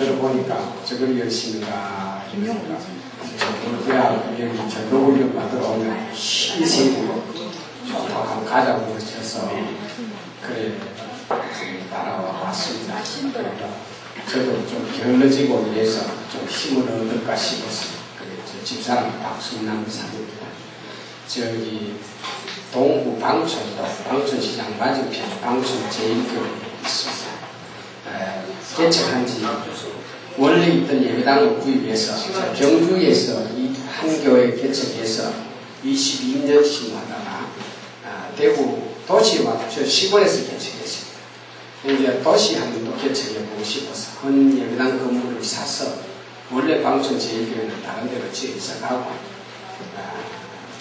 들어보니까 저걸 열심히가 이러니까 그야 여기 저 녹음을 받으러 오면 시세고 좋다고 한번 가자고 하셔서 그래 따라와 왔습니다. 그러니까 저도 좀 게을러지고 위해서 좀 힘을 얻을까 싶어서 그래 저 집사람 박순남 사입니다. 저기 동구 방촌도 방촌시장 맞은편 방촌 제1교회에 있습니다. 개척한 지 원래 있던 예배당을 구입해서 경주에서 이 한 교회 개척해서 22년씩 하다가 대구 도시에 와서 저 시골에서 개척했습니다. 이제 도시 한번 또 개척해보고 싶어서 헌 예배당 건물을 사서 원래 방촌 제1교회는 다른 데로 지어서 가고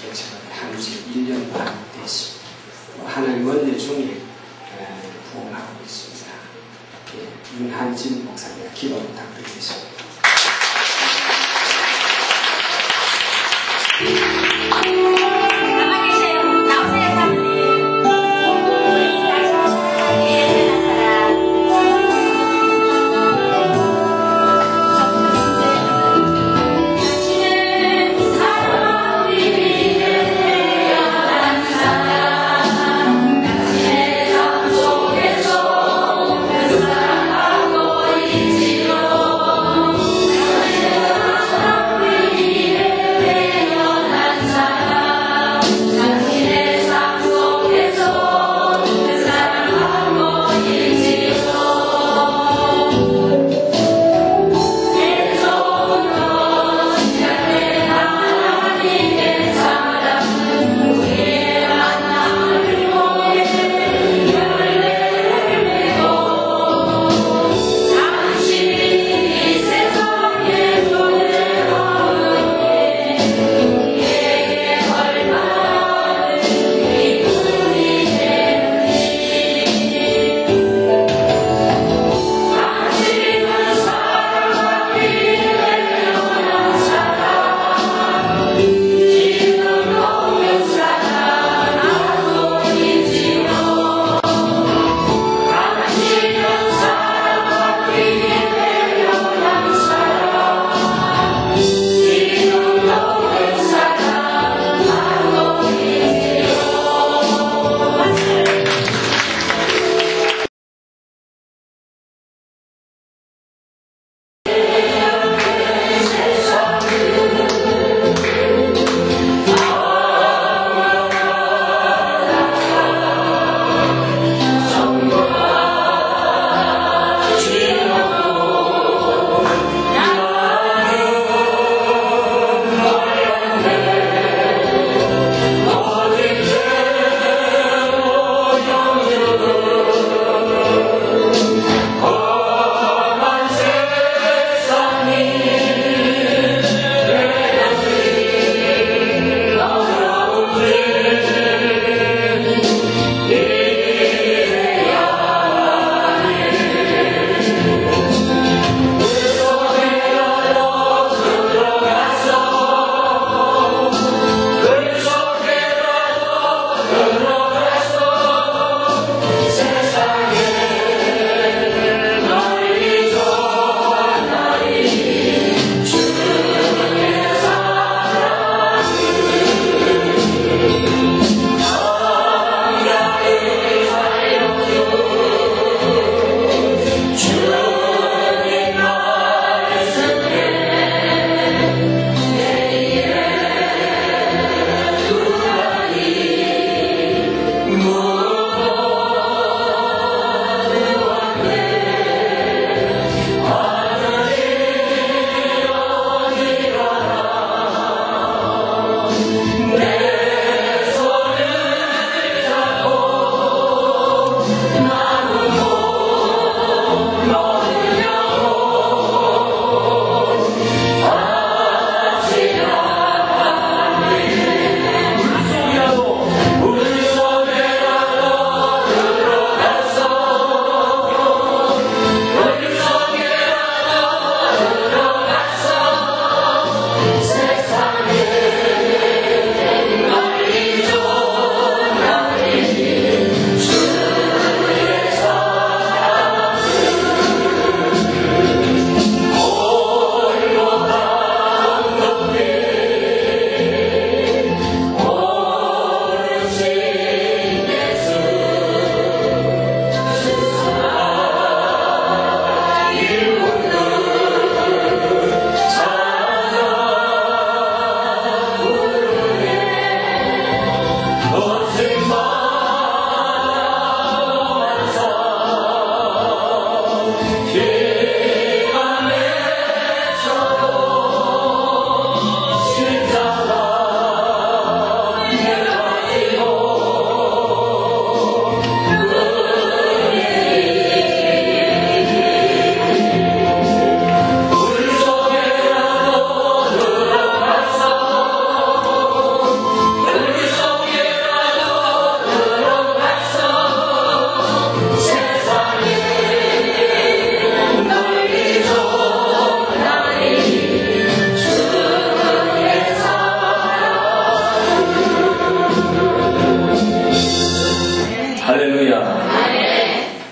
개척을 한 지 1년 반 됐습니다. 하나님 은혜 중에 부흥하고 있습니다. 윤한진 목사님 기도 부탁드리겠습니다.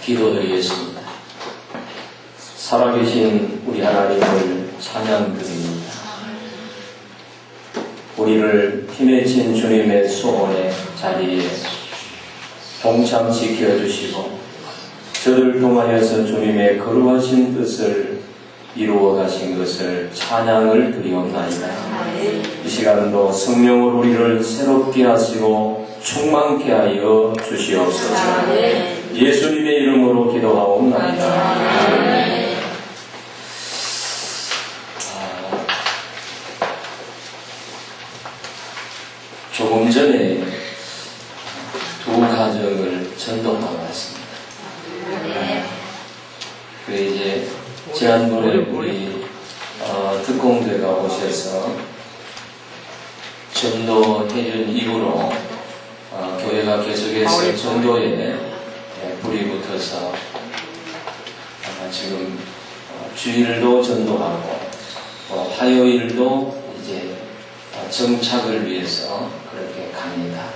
기도드리겠습니다. 살아계신 우리 하나님을 찬양드립니다. 우리를 피 맺힌 주님의 소원의 자리에 동참 지켜주시고 저를 통하여서 주님의 거룩하신 뜻을 이루어 가신 것을 찬양을 드리옵나이다. 이 시간도 성령을 우리를 새롭게 하시고 충만케 하여 주시옵소서. 예수님의 이름으로 기도하옵나이다. 조금 전에 두 가정을 전도하고 왔습니다. 그래 이제 지난번에 우리 특공대가 오셔서 전도해준 이후로 교회가 계속해서 전도에 불이 붙어서 지금 주일도 전도하고 화요일도 이제 정착을 위해서 그렇게 갑니다.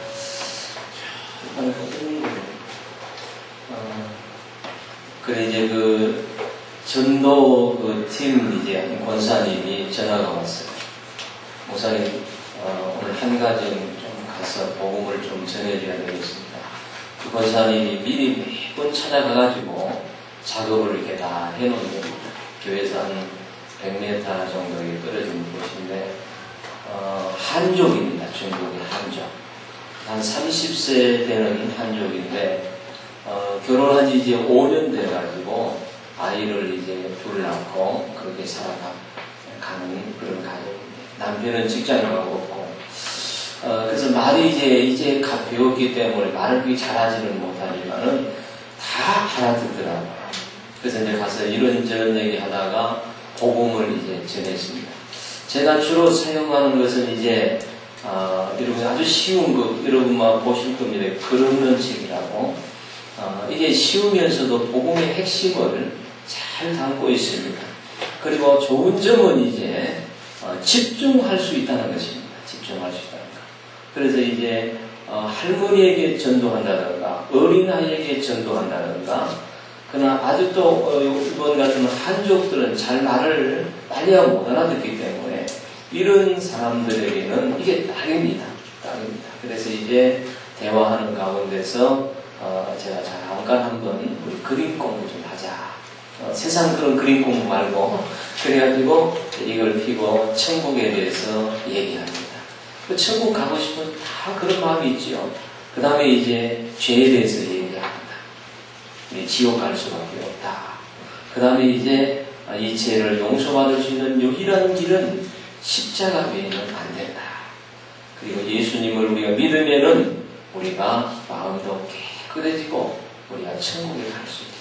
그래 이제 그 전도 그 팀 이제 권사님이 전화가 왔어요. 목사님 오늘 한 가정 좀 가서 복음을 좀 전해줘야 되겠습니다. 그 권사님이 미리 매번 찾아가가지고 작업을 이렇게 다 해놓은 겁니다. 교회에서 한 100m 정도 떨어진 곳인데 한족입니다. 중국의 한족. 한 30세 되는 한족인데 결혼한 지 이제 5년 돼가지고 아이를 이제 둘 낳고 그렇게 살아가는 그런 가족입니다. 남편은 직장에 가고 그래서 말이 이제 갓 배웠기 때문에 말을 그렇게 잘하지는 못하지만은 다 알아듣더라고요. 그래서 이제 가서 이런저런 얘기 하다가 복음을 이제 전했습니다. 제가 주로 사용하는 것은 이제 여러분 아주 쉬운 거 여러분만 보실 겁니다. 글없는 책이라고 이게 쉬우면서도 복음의 핵심을 잘 담고 있습니다. 그리고 좋은 점은 이제 집중할 수 있다는 것입니다. 집중할 수 있다는 것. 그래서 이제 할머니에게 전도한다든가 어린아이에게 전도한다든가 그러나 아주 또 이번 같은 한족들은 잘 말을 빨리 하고 못 알아듣기 때문에 이런 사람들에게는 이게 딱입니다. 그래서 이제 대화하는 가운데서 제가 잠깐 한번 우리 그림 공부 좀 하자. 세상 그런 그림 공부 말고 그래가지고 이걸 피고 천국에 대해서 얘기합니다. 그 천국 가고 싶은 다 그런 마음이 있지요. 그 다음에 이제 죄에 대해서 얘기합니다. 지옥 갈 수밖에 없다. 그 다음에 이제 이 죄를 용서받을 수 있는 유일한 길은 십자가 외에는 안 된다. 그리고 예수님을 우리가 믿으면은 우리가 마음도 깨끗해지고 우리가 천국에 갈 수 있다.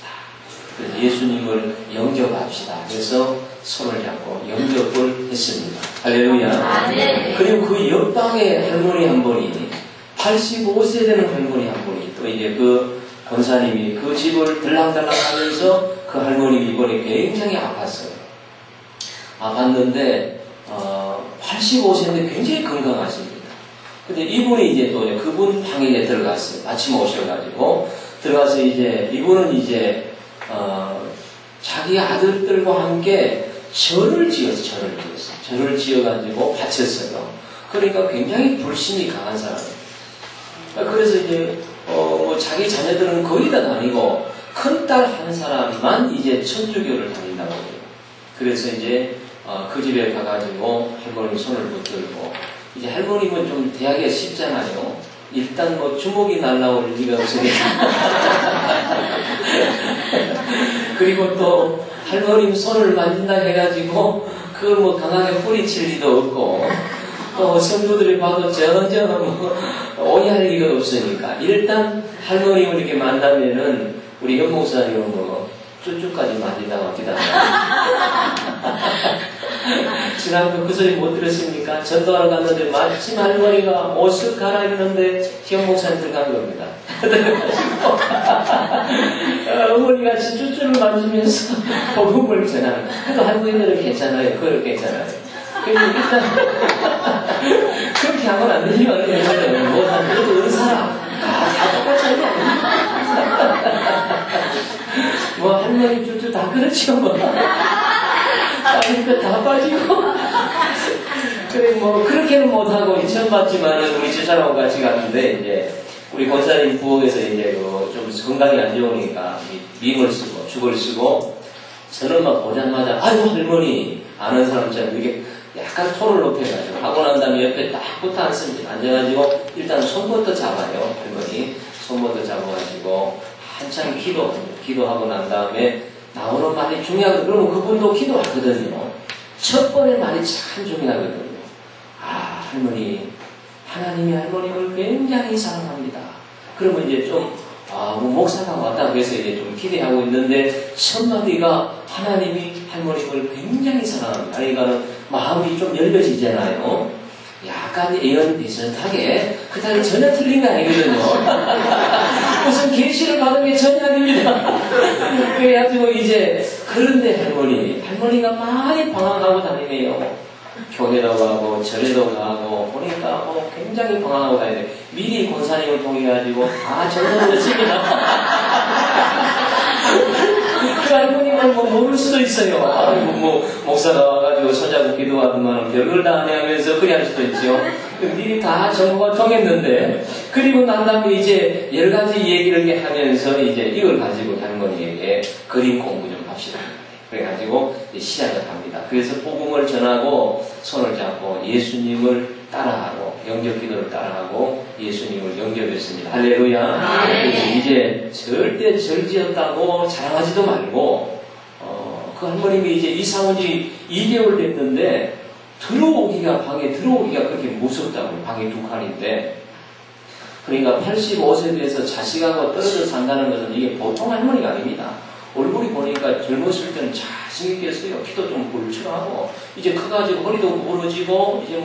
그래서 예수님을 영접합시다. 그래서 손을 잡고 영접을 했습니다. 할렐루야. 그리고 그 옆방에 할머니 한 분이 85세 되는 할머니 한 분이 또 이제 그 권사님이 그 집을 들락달락 하면서 그 할머니 이번에 굉장히 아팠어요. 아팠는데 85세인데 굉장히 건강하십니다. 근데 이분이 이제 또 그분 방에 이제 들어갔어요. 아침에 오셔가지고 들어가서 이제 이분은 이제 자기 아들들과 함께 절을 지어가지고 바쳤어요. 그러니까 굉장히 불신이 강한 사람이에요. 그래서 이제 뭐 자기 자녀들은 거의 다 다니고 큰딸 한 사람만 이제 천주교를 다닌다고 해요. 그래서 이제 그 집에 가가지고 할머니 손을 붙들고 이제 할머님은 좀 대하기가 쉽잖아요. 일단 뭐 주먹이 날라올 리가 없으니까. 그리고 또 할머님 손을 만진다 해가지고 그걸 뭐 강하게 뿌리칠 리도 없고 또 성도들이 봐도 전혀 뭐 오해할 리가 없으니까 일단 할머님을 이렇게 만나면은 우리 현 목사님은 뭐 쭈쭈까지 만진다고 기다려. 지난번 그 소리 못 들었습니까? 전도하러 갔는데 마침 할머니가 옷을 갈아입는데 현 목사님 들어간 겁니다. 어머니가 쭈쭈를 만지면서 복음을 전하는. 그래도 할머니들은 괜찮아요. 그걸 괜찮아요. 그래서 일단 그렇게 하면 안 되지만 그래도 어느 사람 다 똑같이 하는 게 아닙니다. 그렇죠. 뭐. 빠지니까 다 빠지고. 그래, 뭐, 그렇게는 못하고, 처음 봤지만은, 우리 집사람하고 같이 갔는데, 이제, 우리 권사님 부엌에서 이제, 좀 건강이 안 좋으니까, 밈을 쓰고, 죽을 쓰고, 저는 막 보자마자, 아이고, 할머니, 아는 사람처럼 이렇게 약간 톤을 높여가지고, 하고 난 다음에 옆에 딱 붙어 앉습니다. 앉아가지고, 일단 손부터 잡아요, 할머니. 손부터 잡아가지고, 한참 기도하고 난 다음에, 나오는 말이 중요하거든요. 그러면 그분도 기도하거든요. 첫 번의 말이 참 중요하거든요. 아, 할머니, 하나님이 할머님을 굉장히 사랑합니다. 그러면 이제 좀, 뭐 목사가 왔다고 해서 이제 좀 기대하고 있는데, 첫 마디가 하나님이 할머님을 굉장히 사랑합니다. 그러니까는 마음이 좀 열려지잖아요. 약간 예언 비슷하게, 그다음에 전혀 틀린 거 아니거든요. 무슨 계시를 받은 게 전혀 아닙니다. 그래가지고 이제, 그런데 할머니가 많이 방황하고 다니네요. 교회도 가고, 절에도 가고, 보니까 굉장히 방황하고 다니는데, 미리 권사님을 통해가지고 다 전화를 했습니다. 그 할머니는 뭐 모를 수도 있어요. 아이고, 뭐, 목사가 와가지고 손잡고 기도하더만 별걸 다 하네 하면서 그리 할 수도 있죠. 미리 다 정보가 통했는데, 그리고 난 다음에 이제 여러 가지 얘기를 하면서 이제 이걸 가지고 할머니에게 그림 공부 좀 합시다. 그래가지고 시작을 합니다. 그래서 복음을 전하고 손을 잡고 예수님을 따라하고 영접기도를 따라하고 예수님을 영접했습니다. 할렐루야. 이제 절대 절지었다고 자랑하지도 말고 그 할머님이 이제 이사 온 지 2개월 됐는데 방에 들어오기가 그렇게 무섭다고. 방이 2칸인데 그러니까 85세 돼서 자식하고 떨어져 산다는 것은 이게 보통 할머니가 아닙니다. 얼굴이 보니까 젊었을 때는 잘생겼어요. 키도 좀 볼출하고, 이제 커가지고 허리도 구부러지고, 이제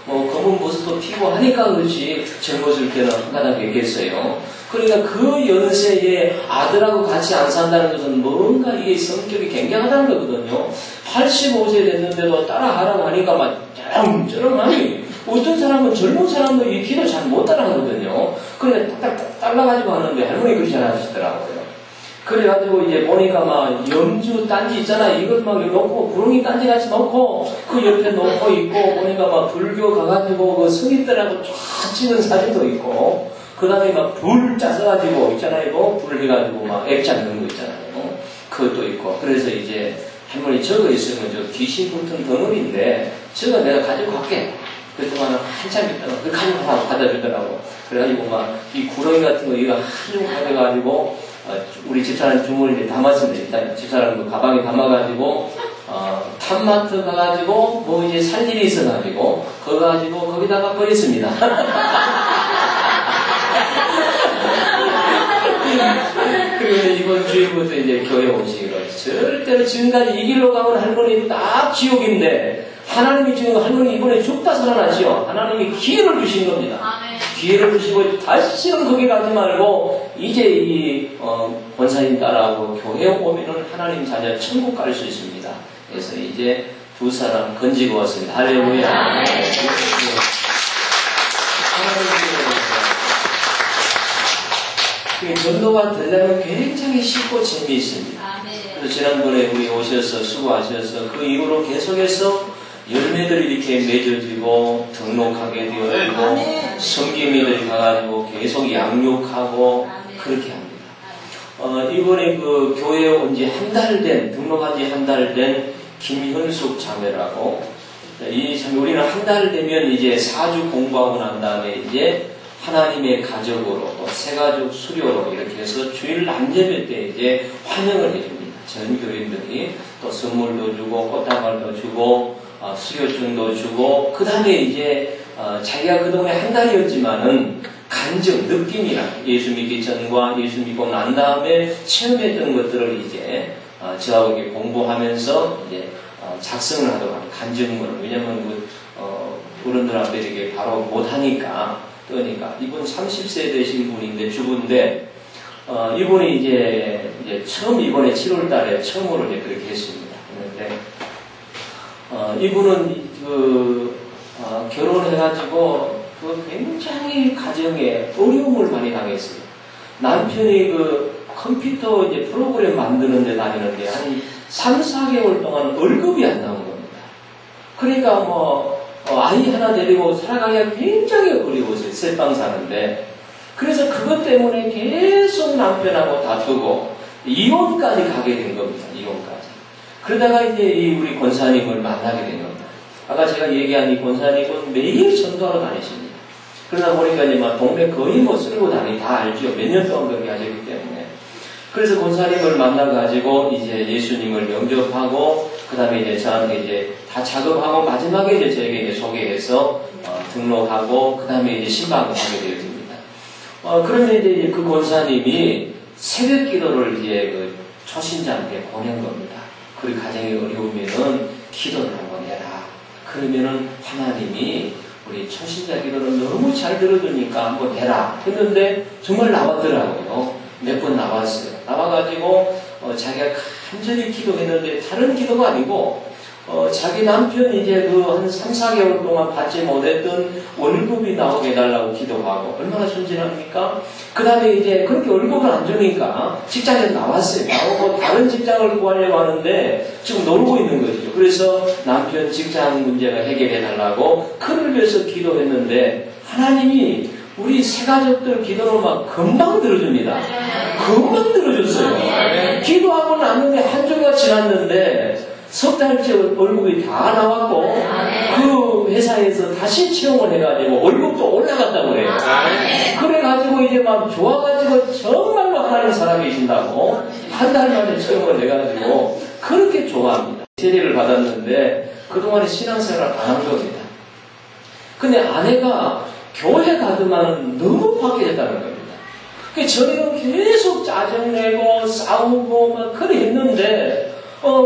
검은 모습도 튀고 하니까 그렇지, 젊었을 때는 한가닥 뵙겠어요. 그러니까 그 연세에 아들하고 같이 안 산다는 것은 뭔가 이게 성격이 굉장하다는 거거든요. 85세 됐는데도 따라하라고 하니까 막 쩌렁쩌렁하니, 어떤 사람은 젊은 사람도 이 키도 잘 못 따라가거든요. 그러니까 딱딱 딸라가지고 하는데 할머니 그렇게 잘 하시더라고요. 그래가지고 이제 보니까 막 염주 딴지 있잖아. 이걸 막 놓고 구렁이 딴지 같이 놓고 그 옆에 놓고 있고 보니까 막 불교 가가지고 그 스님들하고 쫙 찍은 사진도 있고 그 다음에 막 불 짜서가지고 있잖아요. 불 해가지고 막 액자 넣은 거 있잖아요. 그것도 있고 그래서 이제 할머니 저거 있으면 저 귀신 붙은 덩어리인데 저거 내가 가지고 갈게. 그랬더니 한참 있다가 그 가지고 가다 주더라고. 그래가지고 막 이 구렁이 같은 거 이거 한줌 가져가지고 우리 집사람 주머니에 담았습니다. 일단 집사람도 가방에 담아가지고 탑마트 가가지고 뭐 이제 살 일이 있어가지고 그거 가지고 거기다가 버렸습니다. 그리고 이번 주일부터 이제 교회 오시기로 절대로 지금까지 이 길로 가면 할머니 딱 지옥인데 하나님이 지금 할머니 이번에 죽다 살아나시오. 하나님이 기회를 주신 겁니다. 아멘. 기회를 주시고 다시는 거기 가지 말고 이제 이 권사님 따라하고 교회 오면은 하나님 자녀 천국 갈 수 있습니다. 그래서 이제 두 사람 건지고 왔습니다. 할렐루야. 전도가 되려면 굉장히 쉽고 재미있습니다. 그래서 지난번에 우리 오셔서 수고하셔서 그 이후로 계속해서 열매들이 이렇게 맺어지고 등록하게 되어지고 성기미들이 가가지고 계속 양육하고 그렇게 합니다. 이번에 그 교회에 온 지 한 달 된, 등록한 지 한 달 된 김현숙 자매라고 이 자매 우리는 한 달 되면 이제 4주 공부하고 난 다음에 이제 하나님의 가족으로 또 새가족 수료로 이렇게 해서 주일 남예배 때 이제 환영을 해줍니다. 전 교인들이 또 선물도 주고 꽃다발도 주고 수료증도 주고 그 다음에 이제 자기가 그동안에 한 달이었지만은 간증, 느낌이나 예수 믿기 전과 예수 믿고 난 다음에 체험했던 것들을 이제 저하고 이렇게 공부하면서 이제 작성을 하도록 합니다. 간증문을. 왜냐면 어른들 앞에 이렇게 바로 못하니까 그러니까 이분 30세 되신 분인데 주부인데 이분이 이제 처음 이번에 7월 달에 처음으로 이제 그렇게 했습니다. 그런데 이분은 결혼해가지고 굉장히 가정에 어려움을 많이 당했어요. 남편이 컴퓨터 이제 프로그램 만드는 데 다니는데 한 3, 4개월 동안 월급이 안 나온 겁니다. 그러니까 아이 하나 데리고 살아가기가 굉장히 어려웠어요. 셋방 사는데. 그래서 그것 때문에 계속 남편하고 다투고 이혼까지 가게 된 겁니다. 이혼까지. 그러다가 이제 우리 권사님을 만나게 된 겁니다. 아까 제가 얘기한 이 권사님은 매일 전도하러 다니십니다. 그러다 보니까 이제 막 동네 거의 쓸고 다니 다 알죠. 몇 년 동안 그렇게 하셨기 때문에. 그래서 권사님을 만나가지고 이제 예수님을 영접하고 그 다음에 이제 저한테 이제 다 작업하고 마지막에 이제 저에게 이제 소개해서 등록하고 그 다음에 이제 신방을 하게 되었습니다. 그런데 이제 그 권사님이 새벽 기도를 이제 그 초신자한테 보낸 겁니다. 그리고 가정이 어려우면은 기도를 한번 해라. 그러면은 하나님이 우리 초신자 기도를 너무 잘 들어주니까 한번 해라 했는데 정말 나왔더라고요. 몇 번 나왔어요. 나와가지고 자기가 간절히 기도했는데 다른 기도가 아니고 자기 남편 이제 그 한 3, 4개월 동안 받지 못했던 월급이 나오게 해달라고 기도하고 얼마나 순진합니까? 그 다음에 이제 그렇게 월급을 안 주니까 직장에서 나왔어요. 나오고 다른 직장을 구하려고 하는데 지금 놀고 있는 거죠. 그래서 남편 직장 문제가 해결해달라고 큰을 위해서 기도했는데 하나님이 우리 세 가족들 기도를 막 금방 들어줍니다. 금방 들어줬어요. 기도하고 났는데 한 주가 지났는데 석 달째 월급이 다 나왔고 그 회사에서 다시 채용을 해가지고 월급도 올라갔다고 해요. 그래가지고 이제 막 좋아가지고 정말 막 하는 사람이 계신다고 한 달 만에 채용을 해가지고 그렇게 좋아합니다. 세례를 받았는데 그동안에 신앙생활을 안 한 겁니다. 근데 아내가 교회 가더만은 너무 박해졌다는 겁니다. 저희는 계속 짜증내고 싸우고 막 그래 했는데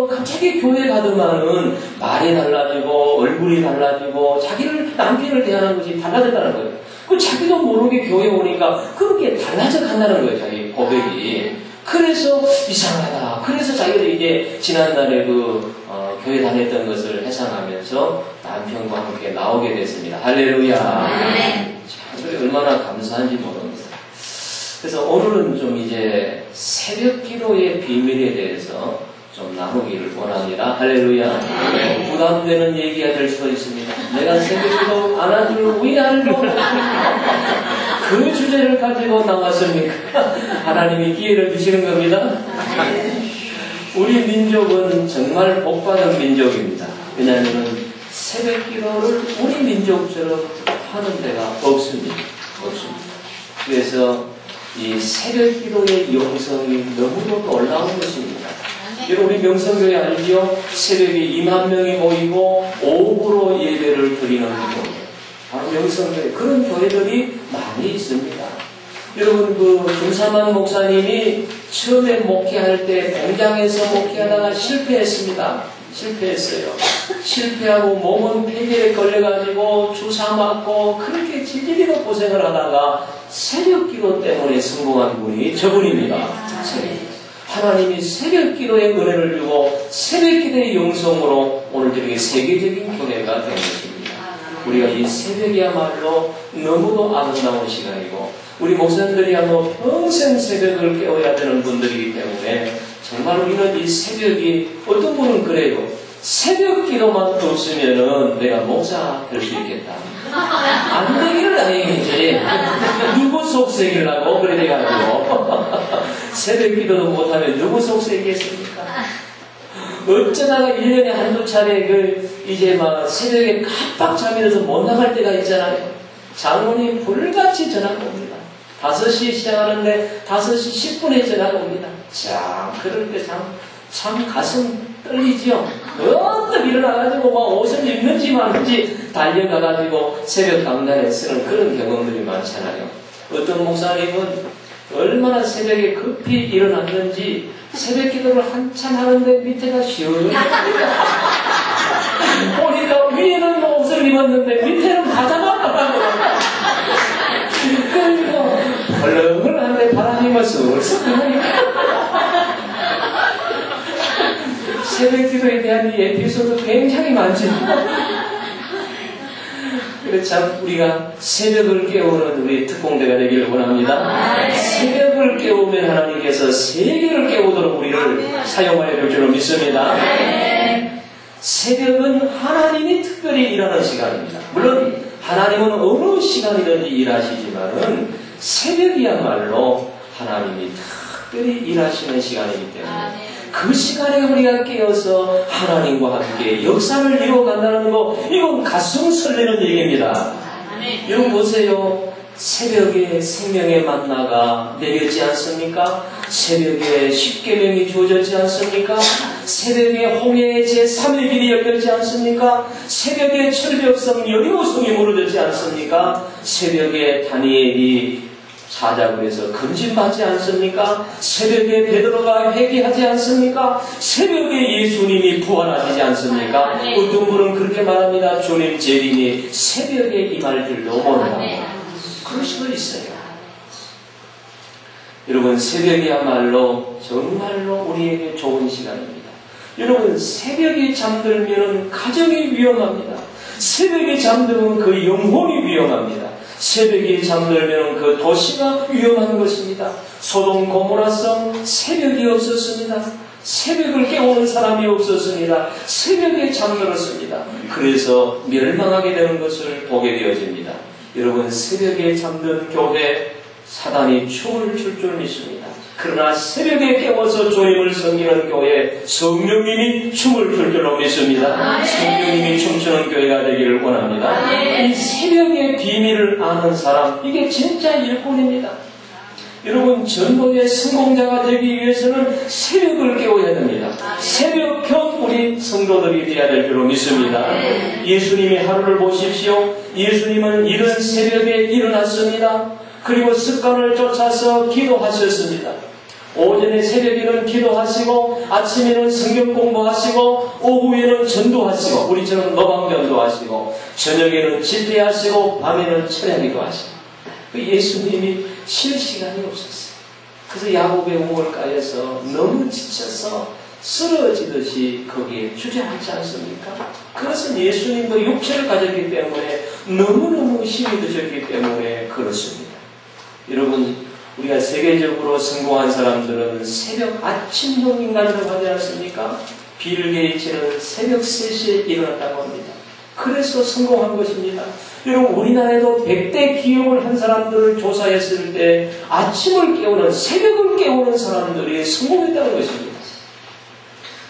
갑자기 교회 가더만은 말이 달라지고 얼굴이 달라지고 자기를 남편을 대하는 것이 달라졌다는 거예요. 자기도 모르게 교회 오니까 그렇게 달라져 간다는 거예요. 자기 고백이. 그래서 이상하다. 그래서 자기도 이제 지난달에 교회 다녔던 것을 회상하면서 남편과 함께 나오게 됐습니다. 할렐루야. 참 얼마나 감사한지 모릅니다. 그래서 오늘은 좀 이제 새벽 기도의 비밀에 대해서 좀 나누기를 원합니다. 할렐루야. 부담되는 얘기가 될 수도 있습니다. 내가 새벽 기도 안 한 줄 왜 알고 그 주제를 가지고 나왔습니까? 하나님이 기회를 주시는 겁니다. 우리 민족은 정말 복받은 민족입니다. 왜냐하면 새벽 기도를 우리 민족처럼 하는 데가 없습니다. 그래서 이 새벽 기도의 영성이 너무도 놀라운 것입니다. 여러분 우리 명성교회 알지요? 새벽에 2만 명이 모이고 오후로 예배를 드리는 교회. 바로 명성교회. 그런 교회들이 많이 있습니다. 여러분 김사만 목사님이 처음에 목회할 때 공장에서 목회하다가 실패했어요. 실패하고 몸은 폐결에 걸려가지고 주사 맞고 그렇게 질질이로 고생을 하다가 새벽 기도 때문에 성공한 분이 저분입니다. 하나님이 새벽 기도의 은혜를 주고 새벽 기도의 영성으로 오늘 이렇게 세계적인 교회가 된 것입니다. 우리가 이 새벽이야말로 너무도 아름다운 시간이고 우리 목사님들이야말로 평생 새벽을 깨워야 되는 분들이기 때문에 정말 우리는 이 새벽이 어떤 분은 그래요. 새벽 기도만 없으면은 내가 목사 될 수 있겠다. 안 되기를 다행이지. 누구 속색이라고 그래가지고 새벽 기도도 못하면 누구 속색이겠습니까? 어쩌다가 1년에 한두 차례 이제 막 새벽에 깜빡 잠이 들어서 못 나갈 때가 있잖아요. 장모님 불같이 전화가 옵니다. 5시에 시작하는데 5시 10분에 전화가 옵니다. 자, 그럴 때 참 가슴 떨리지요. 언뜻 일어나가지고 막 옷을 입는지 마는지 달려가가지고 새벽 강단에 쓰는 그런 경험들이 많잖아요. 어떤 목사님은 얼마나 새벽에 급히 일어났는지 새벽 기도를 한참 하는데 밑에가 시원합니다. 보니까 위에는 옷을 입었는데 밑에는 가자마자라고. 그리고 벌렁벌렁한데 바람이 쓱쓱 부니까 새벽 기도에 대한 이 에피소드 굉장히 많죠. 그래서 참 우리가 새벽을 깨우는 우리 특공대가 되기를 원합니다. 새벽을 하나를 깨우면 하나님께서 세계를 깨우도록 우리를 사용하여 줄 줄로 믿습니다. 새벽은 하나님이 특별히 일하는 시간입니다. 물론 하나님은 어느 시간이든지 일하시지만은 새벽이야말로 하나님이 특별히 일하시는 시간이기 때문에 그 시간에 우리가 깨어서 하나님과 함께 역사를 이루어간다는 거, 이건 가슴 설레는 얘기입니다. 여러분 보세요. 새벽에 생명의 만나가 내렸지 않습니까? 새벽에 십계명이 주어졌지 않습니까? 새벽에 홍해의 제3의 길이 열렸지 않습니까? 새벽에 철벽성 여리고성이 무너졌지 않습니까? 새벽에 다니엘이 사자굴 에서 금진받지 않습니까? 새벽에 베드로가 회개하지 않습니까? 새벽에 예수님이 부활하시지 않습니까? 어떤 분은 그렇게 말합니다. 주님 재림이 새벽에 임할 줄도 모른다. 그럴 수도 있어요. 여러분, 새벽이야말로 정말로 우리에게 좋은 시간입니다. 여러분, 새벽에 잠들면 가정이 위험합니다. 새벽에 잠들면 그 영혼이 위험합니다. 새벽에 잠들면 그 도시가 위험한 것입니다. 소돔 고모라성 새벽이 없었습니다. 새벽을 깨우는 사람이 없었습니다. 새벽에 잠들었습니다. 그래서 멸망하게 되는 것을 보게 되어집니다. 여러분, 새벽에 잠든 교회 사단이 춤을 출 줄 믿습니다. 그러나 새벽에 깨워서 주님을 섬기는 교회 성령님이 춤을 출 줄로 믿습니다. 성령님이 춤추는 교회가 되기를 원합니다. 이 새벽의 비밀을 아는 사람, 이게 진짜 일꾼입니다. 여러분, 전도의 성공자가 되기 위해서는 새벽을 깨워야 됩니다. 새벽형 우리 성도들이 되어야 될 줄로 믿습니다. 예수님의 하루를 보십시오. 예수님은 이른 새벽에 일어났습니다. 그리고 습관을 쫓아서 기도하셨습니다. 오전에 새벽에는 기도하시고, 아침에는 성경 공부하시고, 오후에는 전도하시고, 우리처럼 노방전도하시고, 저녁에는 집회하시고, 밤에는 철야기도 하시고. 예수님이 쉴 시간이 없었어요. 그래서 야곱의 우물가에서 너무 지쳐서 쓰러지듯이 거기에 주저앉지 않습니까? 그것은 예수님도 육체를 가졌기 때문에 너무너무 힘이 드셨기 때문에 그렇습니다. 여러분, 우리가 세계적으로 성공한 사람들은 새벽 아침형 인간이라고 하지 않습니까? 빌 게이츠는 새벽 3시에 일어났다고 합니다. 그래서 성공한 것입니다. 여러분, 우리나라에도 100대 기업을 한 사람들을 조사했을 때 아침을 깨우는, 새벽을 깨우는 사람들이 성공했다는 것입니다.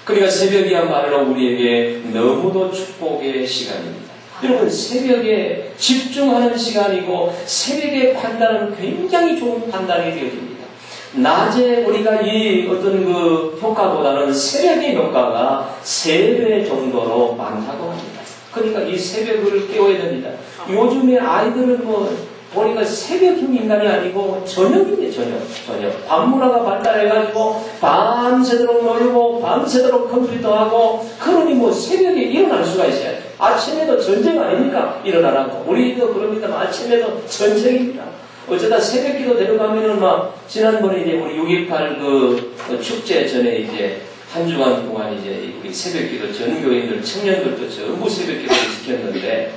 그러니까 새벽이야말로 우리에게 너무도 축복의 시간입니다. 여러분, 새벽에 집중하는 시간이고 새벽의 판단은 굉장히 좋은 판단이 되어집니다. 낮에 우리가 이 어떤 그 효과보다는 새벽의 효과가 3배 정도로 많다고 합니다. 그러니까 이 새벽을 깨워야 됩니다. 요즘에 아이들은 보니까 새벽형 인간이 아니고 저녁인데 저녁. 밤문화가 발달해가지고 밤새도록 놀고 밤새도록 컴퓨터하고, 그러니 새벽에 일어날 수가 있어요. 아침에도 전쟁 아닙니까? 일어나라고. 우리도 그럽니다. 아침에도 전쟁입니다. 어쩌다 새벽기도 데려가면은 지난번에 이제 우리 6.18 그 축제 전에 이제 한 주간 동안 이제 우리 새벽기도 전교인들, 청년들도 전부 새벽기도를 지켰는데,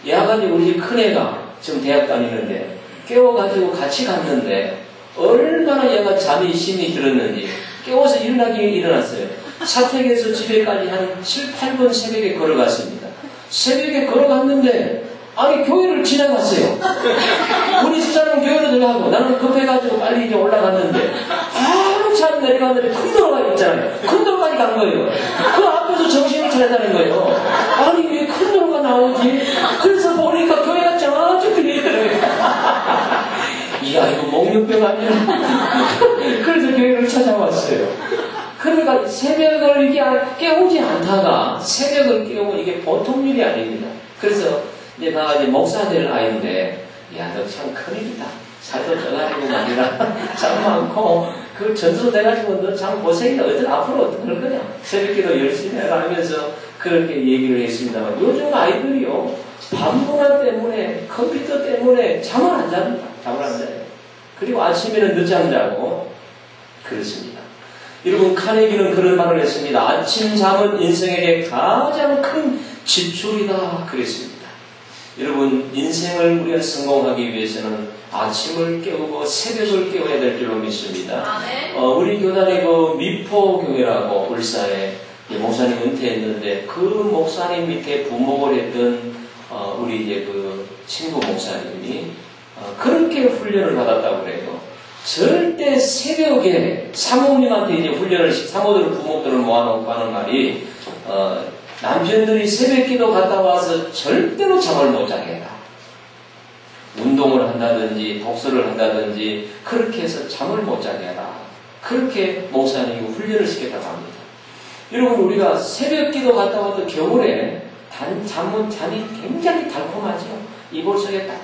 야간에 우리 큰애가 지금 대학 다니는데 깨워가지고 같이 갔는데 얼마나 얘가 잠이 심히 들었는지 깨워서 일어났어요. 사택에서 집에까지 한 7, 8분 새벽에 걸어갔습니다. 새벽에 걸어갔는데 아니 교회를 지나갔어요. 우리 집사람은 교회로 들어가고 나는 급해가지고 빨리 이제 올라갔는데 바로 차 내려갔는데 큰 도로가 있잖아요. 큰 도로까지 간 거예요. 그 앞에서 정신을 차렸다는 거예요. 아니 왜 큰 도로가 나오지? 그래서 보니까 교회가 저쪽에 있더라고요. 이야 이거 목련병 아니야? 그래서 교회를 찾아왔어요. 그러니까 새벽을 이게 깨우지 않다가 새벽을 깨우면 이게 보통 일이 아닙니다. 그래서 이제 나 이제 목사 될 아이인데, 야, 너 참 큰일이다. 살도 쪄가지고 말이라. 참 많고, 그 전수 돼가지고 너 참 고생이다. 앞으로 어떻게 할 거냐. 새벽기도 열심히 해라 하면서 그렇게 얘기를 했습니다만, 요즘 아이들이요, 밤문화 때문에, 컴퓨터 때문에 잠을 안 잡니다. 잠을 안 자요. 그리고 아침에는 늦잠 자고, 그렇습니다. 여러분, 카네기는 그런 말을 했습니다. 아침 잠은 인생에게 가장 큰 지출이다. 그랬습니다. 여러분, 인생을 우리가 성공하기 위해서는 아침을 깨우고 새벽을 깨워야 될 줄로 믿습니다. 우리 교단의 그 미포교회라고 울산에 목사님 은퇴했는데 그 목사님 밑에 부목을 했던 우리 이제 그 친구 목사님이 그렇게 훈련을 받았다고 그래요. 절대 새벽에 사모님한테 이제 훈련을 사모들 부목들을 모아놓고 하는 말이 남편들이 새벽기도 갔다 와서 절대로 잠을 못 자게 해라. 운동을 한다든지 독서를 한다든지 그렇게 해서 잠을 못 자게 해라. 그렇게 목사님이 훈련을 시켰다고 합니다. 여러분 우리가 새벽기도 갔다 와도 겨울에 잠이 굉장히 달콤하죠. 이불 속에 딱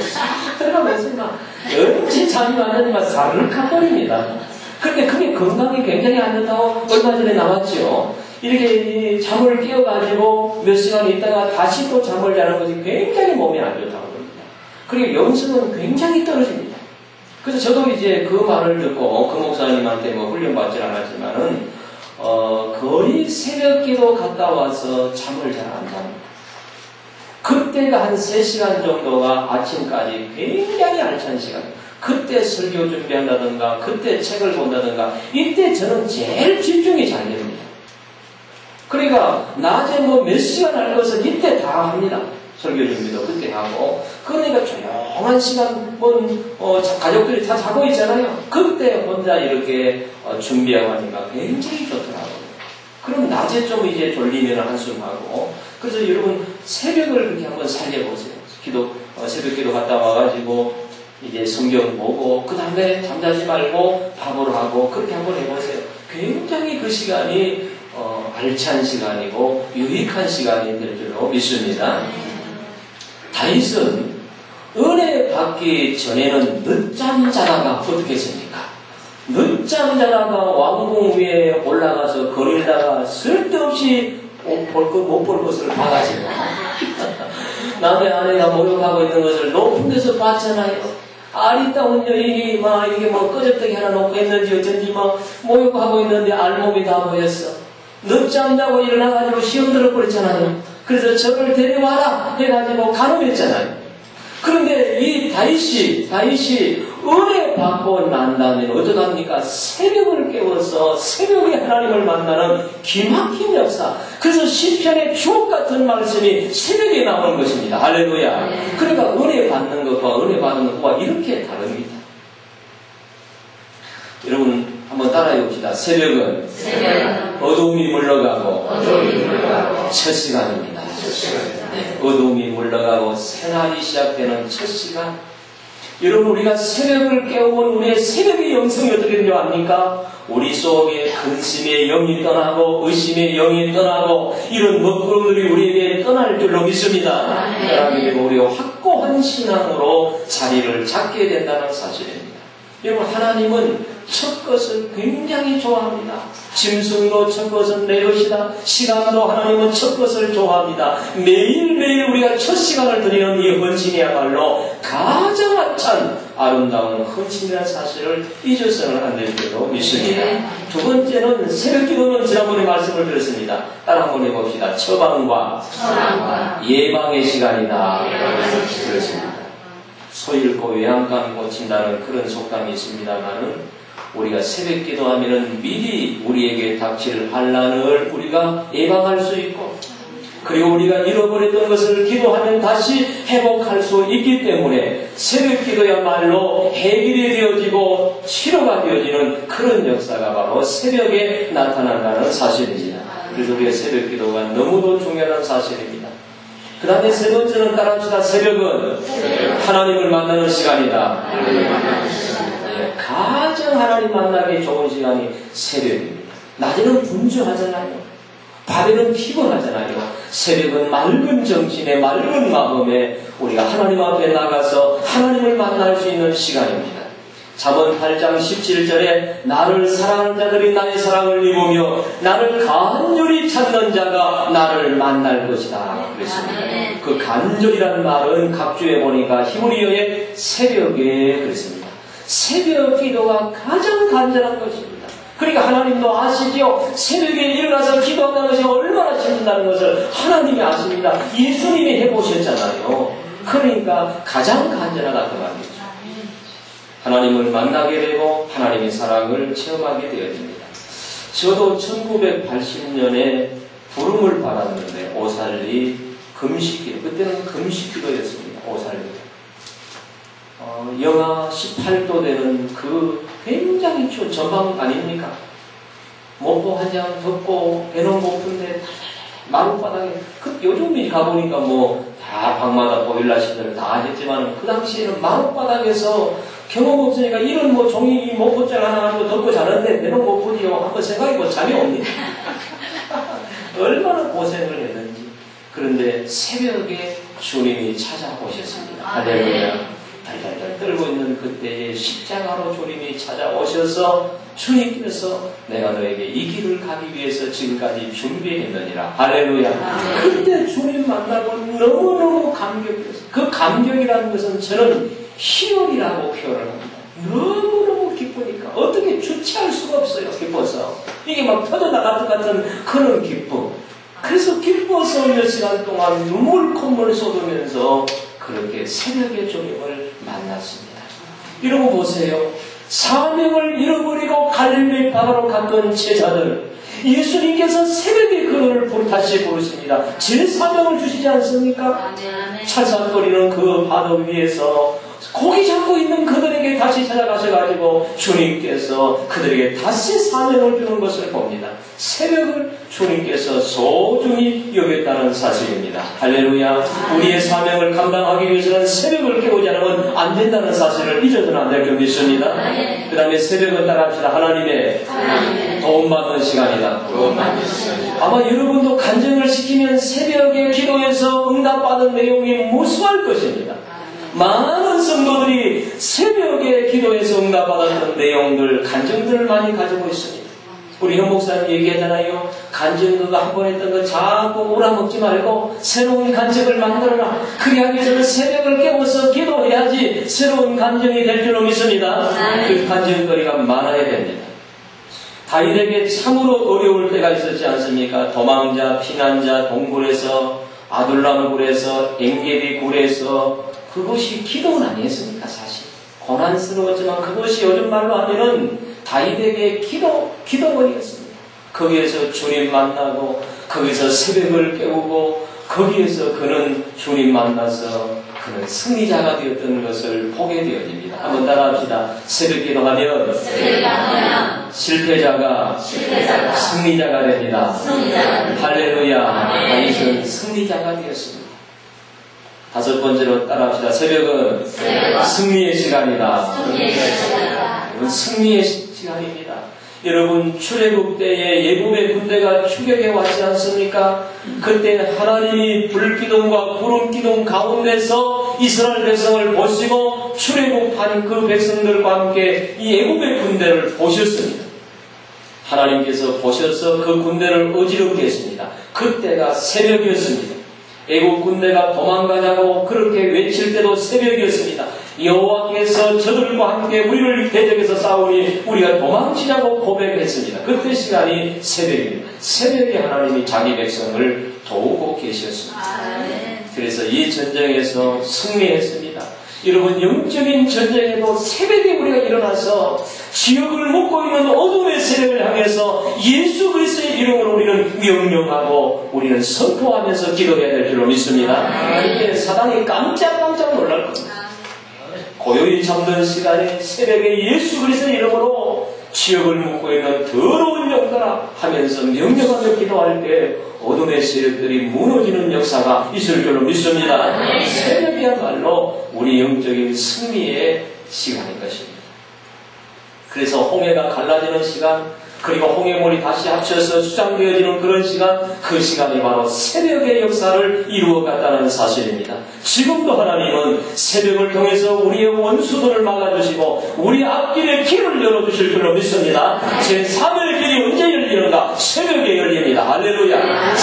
싹 들어가면서 막 언제 잠이 왔느니만 사르륵 가버립니다. 그런데 그게 건강에 굉장히 안 좋다고 얼마 전에 나왔죠. 이렇게 잠을 깨어가지고 몇 시간 있다가 다시 또 잠을 자는 것이 굉장히 몸에 안 좋다고 합니다. 그리고 영성은 굉장히 떨어집니다. 그래서 저도 이제 그 말을 듣고 그 목사님한테 뭐 훈련받지 않았지만은 거의 새벽기도 갔다 와서 잠을 잘 안 잡니다. 그때가 한 3시간 정도가 아침까지 굉장히 알찬 시간이에요. 그때 설교 준비한다든가 그때 책을 본다든가 이때 저는 제일 집중이 잘 됩니다. 그러니까 낮에 뭐 몇 시간 할 것을 이때 다 합니다. 설교 준비도 그때 하고 그러니까 조용한 시간 가족들이 다 자고 있잖아요. 그때 혼자 이렇게 준비하고 하니까 굉장히 좋더라고요. 그럼 낮에 좀 이제 졸리면 한숨하고 그래서 여러분 새벽을 그렇게 한번 살려보세요. 새벽 기도 갔다 와가지고 이제 성경 보고 그 다음에 잠자지 말고 밥을 하고 그렇게 한번 해보세요. 굉장히 그 시간이 알찬 시간이고 유익한 시간이 될 줄로 믿습니다. 다윗은 은혜 받기 전에는 늦잠 자다가 어떻게 했습니까? 늦잠 자다가 왕궁 위에 올라가서 거닐다가 쓸데없이 못 볼 것을 봐가지고 남의 아내가 목욕하고 있는 것을 높은 데서 봤잖아요. 아리따운 여인이 이게 꺼졌더기 하나 놓고 있는지 어쩐지 목욕하고 있는데 알몸이 다 보였어. 늦잠 자고 일어나가지고 시험 들어버렸잖아요. 그래서 저를 데려와라 해가지고 간음했잖아요. 그런데 이 다윗이 은혜 받고 난 다음에 어떡합니까? 새벽을 깨워서 새벽에 하나님을 만나는 기막힌 역사. 그래서 시편의 주옥 같은 말씀이 새벽에 나오는 것입니다. 할렐루야. 그러니까 은혜 받는 것과 은혜 받는 것과 이렇게 다릅니다. 여러분 한번 따라해 봅시다. 새벽은 어둠이 물러가고 첫 시간입니다. 어둠이 물러가고 새날이 시작되는 첫 시간. 여러분 우리가 새벽을 깨우면 우리의 새벽의 영성이 어떻게 되냐 합니까? 우리 속에 근심의 영이 떠나고 의심의 영이 떠나고 이런 먹구름들이 우리에게 떠날 줄로 믿습니다. 그리고 우리가 확고한 신앙으로 자리를 잡게 된다는 사실입니다. 여러분 하나님은 첫 것을 굉장히 좋아합니다. 짐승도 첫 것은 내 것이다. 시간도 하나님은 첫 것을 좋아합니다. 매일매일 우리가 첫 시간을 드리는 이 헌신이야말로 가장 알찬 아름다운 헌신이라는 사실을 잊어서는 안 될 줄로 믿습니다. 두 번째는 새벽 기도는 지난번에 말씀을 드렸습니다. 따라 한번 해봅시다. 처방과 예방의 시간이다. 그렇습니다. 소 잃고 외양간 고친다는 그런 속담이 있습니다만은 우리가 새벽 기도하면은 미리 우리에게 닥칠 환난을 우리가 예방할 수 있고 그리고 우리가 잃어버렸던 것을 기도하면 다시 회복할 수 있기 때문에 새벽 기도야말로 해결이 되어지고 치료가 되어지는 그런 역사가 바로 새벽에 나타난다는 사실입니다. 그래서 우리가 새벽 기도가 너무도 중요한 사실입니다. 그 다음에 세 번째는 따라합시다. 새벽은 하나님을 만나는 시간이다. 가장 하나님 만나기 좋은 시간이 새벽입니다. 낮에는 분주하잖아요. 밤에는 피곤하잖아요. 새벽은 맑은 정신에 맑은 마음에 우리가 하나님 앞에 나가서 하나님을 만날 수 있는 시간입니다. 잠언 8장 17절에 나를 사랑하는 자들이 나의 사랑을 입으며 나를 간절히 찾는 자가 나를 만날 것이다. 그랬습니다. 그 간절이라는 말은 각주에 보니까 히브리어의 새벽에 그랬습니다. 새벽 기도가 가장 간절한 것입니다. 그러니까 하나님도 아시지요. 새벽에 일어나서 기도한다는 것이 얼마나 힘든다는 것을 하나님이 아십니다. 예수님이 해보셨잖아요. 그러니까 가장 간절하다 그 말이죠. 하나님을 만나게 되고 하나님의 사랑을 체험하게 되어집니다. 저도 1980년에 부름을 받았는데 오살리 금식기도, 그때는 금식기도였습니다. 오살리. 영하 18도 되는 그 굉장히 추운 전방 아닙니까? 먹고 한장 덥고 배는 고픈데 마룻바닥에, 요즘 가보니까 다 방마다 보일러 시설을 다 했지만 그 당시에는 마룻바닥에서 경험 없으니까 이런 종이 목포장 하나 가지고 덮고 자는데 배는 고프지요. 한번 생각해보면 잠이 옵니다. 얼마나 고생을 했는지. 그런데 새벽에 주님이 찾아오셨습니다. 할렐루야. 달달달 떨고 있는 그때에 십자가로 주님이 찾아오셔서 주님께서 내가 너에게 이 길을 가기 위해서 지금까지 준비했느니라. 할렐루야. 그때 주님 만나고 너무너무 감격했어요. 그 감격이라는 것은 저는 희열이라고 표현을 합니다. 너무너무 기쁘니까 어떻게 주체할 수가 없어요. 기뻐서 이게 막 터져나갈 것 같은 그런 기쁨. 그래서 기뻐서 몇 시간 동안 눈물 콧물 쏟으면서 그렇게 새벽에 주님을 만났습니다. 이러고 보세요. 사명을 잃어버리고 갈릴리 바다로 갔던 제자들, 예수님께서 새벽에 그들을 다시 부르십니다. 제 사명을 주시지 않습니까? 찰싹거리는 그 바다 위에서 고기 잡고 있는 그들에게 다시 찾아가셔가지고 주님께서 그들에게 다시 사명을 주는 것을 봅니다. 새벽을 주님께서 소중히 여겼다는 사실입니다. 할렐루야. 우리의 사명을 감당하기 위해서는 새벽을 깨우지 않으면 안 된다는 사실을 잊어서는 안 될 줄 믿습니다. 그 다음에 새벽을 따라합시다. 하나님의 도움받는 시간이다. 아마 여러분도 간증을 시키면 새벽에 기도해서 응답받은 내용이 무수할 것입니다. 많은 성도들이 새벽에 기도해서 응답받았던 내용들, 간증들을 많이 가지고 있습니다. 우리 현 목사님 얘기하잖아요. 간증 그거 한 번 했던 거 자꾸 오라먹지 말고 새로운 간증을 만들어라. 그래 하기 위해서는 새벽을 깨워서 기도해야지 새로운 간증이 될 줄로 믿습니다. 그 간증거리가 많아야 됩니다. 다윗에게 참으로 어려울 때가 있었지 않습니까? 도망자, 피난자, 동굴에서, 아둘람 굴에서, 엥게디 굴에서, 그것이 기도는 아니었습니까? 사실 고난스러웠지만 그것이 요즘 말로 하면은 다윗에게 기도원이었습니다. 거기에서 주님 만나고 거기서 새벽을 깨우고 거기에서 그는 주님 만나서 그는 승리자가 되었던 것을 보게 되어집니다. 한번 따라합시다. 새벽 기도하면 실패자가 승리자가 됩니다. 할렐루야. 다윗은 승리자가 되었습니다. 다섯 번째로 따라합시다. 새벽은 승리의 시간이다. 이건 승리의 시간입니다. 여러분, 출애굽 때에 예굽의 군대가 추격해 왔지 않습니까? 그때 하나님이 불기둥과 구름기둥 가운데서 이스라엘 백성을 보시고 출애굽한 그 백성들과 함께 이 예굽의 군대를 보셨습니다. 하나님께서 보셔서 그 군대를 어지럽게 했습니다. 그때가 새벽이었습니다. 애국 군대가 도망가자고 그렇게 외칠 때도 새벽이었습니다. 여호와께서 저들과 함께 우리를 대적해서 싸우니 우리가 도망치자고 고백했습니다. 그때 시간이 새벽입니다. 새벽에 하나님이 자기 백성을 도우고 계셨습니다. 그래서 이 전쟁에서 승리했습니다. 여러분, 영적인 전쟁에도 새벽에 우리가 일어나서 지역을 먹고 있는 어둠의 세력을 향해서 예수 그리스도의 이름으로 우리는 명령하고 우리는 선포하면서 기도해야 될 줄로 믿습니다. 그때 사단이 깜짝깜짝 놀랄 겁니다. 고요히 잠든 시간에 새벽에 예수 그리스도의 이름으로 지역을 묶고 있는 더러운 영들아 하면서 명령하며 기도할 때 어둠의 세력들이 무너지는 역사가 있을 줄로 믿습니다. 새벽이야말로 우리 영적인 승리의 시간인 것입니다. 그래서 홍해가 갈라지는 시간, 그리고 홍해물이 다시 합쳐서 수장되어지는 그런 시간, 그 시간이 바로 새벽의 역사를 이루어갔다는 사실입니다. 지금도 하나님은 새벽을 통해서 우리의 원수들을 막아주시고 우리 앞길에 길을 열어주실 줄로 믿습니다. 제3의 길이 언제 열리는가? 새벽에 열립니다. 할렐루야.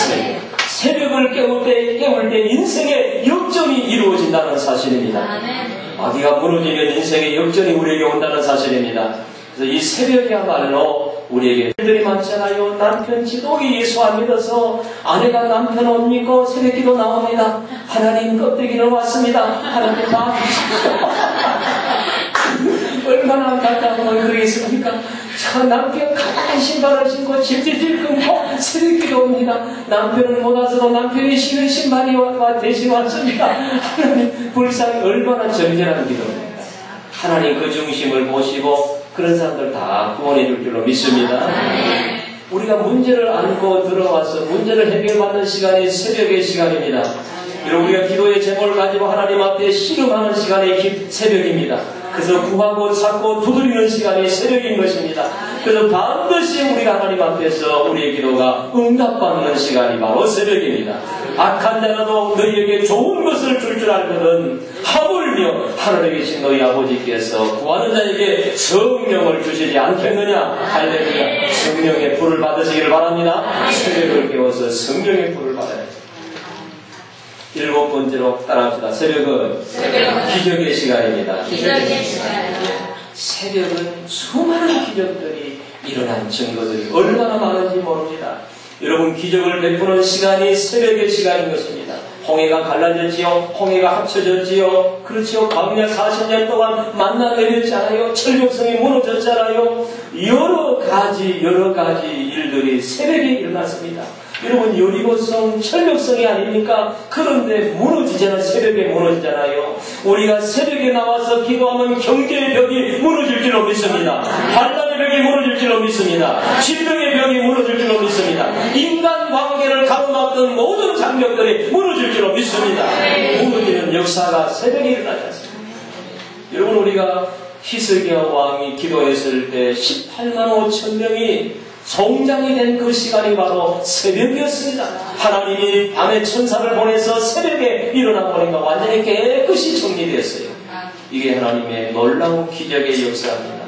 새벽을 깨울 때 인생의 역전이 이루어진다는 사실입니다. 마귀가 무너지면 인생의 역전이 우리에게 온다는 사실입니다. 그래서 이 새벽이야말로 우리에게 일들이 많잖아요. 남편 지독이 예수 안 믿어서 아내가 남편 옷 입고 새벽기도 나옵니다. 하나님 껍데기를 왔습니다. 하나님 마주십시오. 얼마나 안타까운 그러겠습니까? 저 남편 가난한 신발을 신고 질질 끊고 새벽 기도합니다. 남편은 못 와서도 남편이 신은 신발이 대신 왔습니다. 하나님 불쌍히 얼마나 절절한 기도입니다. 하나님 그 중심을 보시고 그런 사람들 다 구원해 줄 줄로 믿습니다. 우리가 문제를 안고 들어와서 문제를 해결받는 시간이 새벽의 시간입니다. 여러분 우리가 기도의 제목을 가지고 하나님 앞에 씨름하는 시간이 새벽입니다. 그래서 구하고 찾고 두드리는 시간이 새벽인 것입니다. 그래서 반드시 우리가 하나님 앞에서 우리의 기도가 응답받는 시간이 바로 새벽입니다. 악한 자라도 너희에게 좋은 것을 줄 줄 알거든 하물며 하늘에 계신 너희 아버지께서 구하는 자에게 성령을 주시지 않겠느냐. 할렐루야. 성령의 불을 받으시기를 바랍니다. 새벽을 깨워서 성령의 불을 받아야지. 7번째로 따라합시다. 새벽은 기적의 시간입니다. 새벽은 수많은 기적들이 일어난 증거들이 얼마나 많은지 모릅니다. 여러분 기적을 베푸는 시간이 새벽의 시간인 것입니다. 홍해가 갈라졌지요. 홍해가 합쳐졌지요. 그렇지요. 광야 40년 동안 만나 내렸잖아요. 철벽성이 무너졌잖아요. 여러 가지 일들이 새벽에 일어났습니다. 여러분 여리고성 철벽성이 아닙니까? 그런데 무너지잖아요. 새벽에 무너지잖아요. 우리가 새벽에 나와서 기도하면 경제의 벽이 무너질 줄로 믿습니다. 환난의 벽이 무너질 줄로 믿습니다. 질병의 벽이 무너질 줄로 믿습니다. 인간 관계를 가로막던 모든 장벽들이 무너질 줄로 믿습니다. 무너지는 역사가 새벽에 일어나지 않습니다. 여러분 우리가 히스기야 왕이 기도했을 때 18만 5천 명이 성장이 된 그 시간이 바로 새벽이었습니다. 하나님이 밤에 천사를 보내서 새벽에 일어나 보니까 완전히 깨끗이 정리되었어요. 이게 하나님의 놀라운 기적의 역사입니다.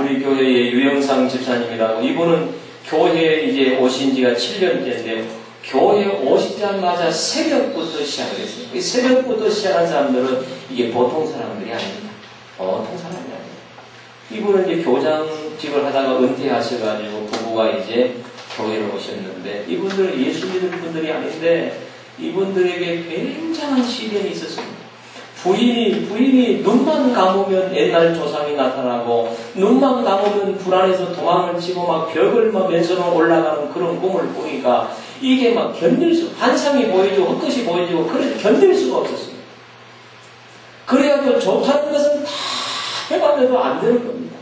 우리 교회의 유영상 집사님이라고 이분은 교회에 이제 오신 지가 7년째인데 교회에 오시자마자 새벽부터 시작을 했어요. 이 새벽부터 시작한 사람들은 이게 보통 사람들이 아닙니다. 보통 사람이 아닙니다. 이분은 이제 교장직을 하다가 은퇴하셔가지고 부부가 이제 교회를 오셨는데 이분들은 예수 믿을 분들이 아닌데 이분들에게 굉장한 시련이 있었습니다. 부인이 눈만 감으면 옛날 조상이 나타나고 눈만 감으면 불안해서 도망을 치고 막 벽을 막 맨손으로 올라가는 그런 꿈을 꾸니까 이게 막 환상이 보이고 헛것이 보이고 그래서 견딜 수가 없었습니다. 그래가지고 좋다는 것은 다 해봤는데도 안 되는 겁니다.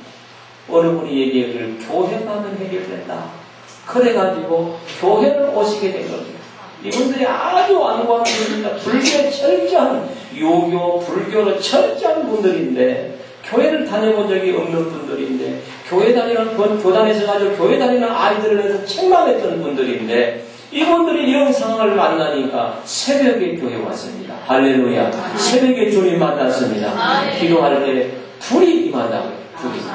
어느 분이 얘기하기를 교회 가면 해결된다. 그래가지고 교회를 오시게 된 겁니다. 이분들이 아주 완고한 분들입니다. 불교에 철저한 유교, 불교로 철저한 분들인데 교회를 다녀본 적이 없는 분들인데 교회 다니는 교단에서 가지고 교회 다니는 아이들을 해서 책망했던 분들인데 이분들이 이런 상황을 만나니까 새벽에 교회 왔습니다. 할렐루야. 새벽에 주님 만났습니다. 기도할 때 불이 임한다고요.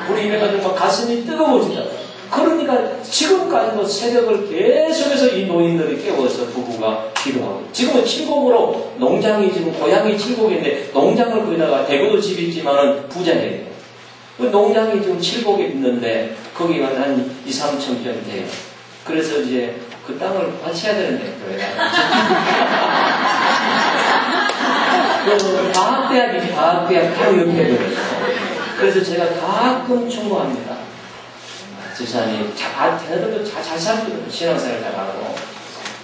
불이 임해가지고 막 가슴이 뜨거워지잖아요. 그러니까 지금까지도 새벽을 계속해서 이 노인들이 깨워서 부부가 기도하고 지금은 칠곡으로 농장이 지금 고향이 칠곡인데 농장을 거기다가 대구도 집이 있지만은 부자예요. 그 농장이 지금 칠곡에 있는데 거기가 한 2, 3천 평 돼요. 그래서 이제 그 땅을 바쳐야 되는데 교회가 그 과학대학 바로 옆에 들어요. 그래서 제가 가끔 충고합니다. 집사님, 대들도 잘 살거든요. 신앙생활 잘하고.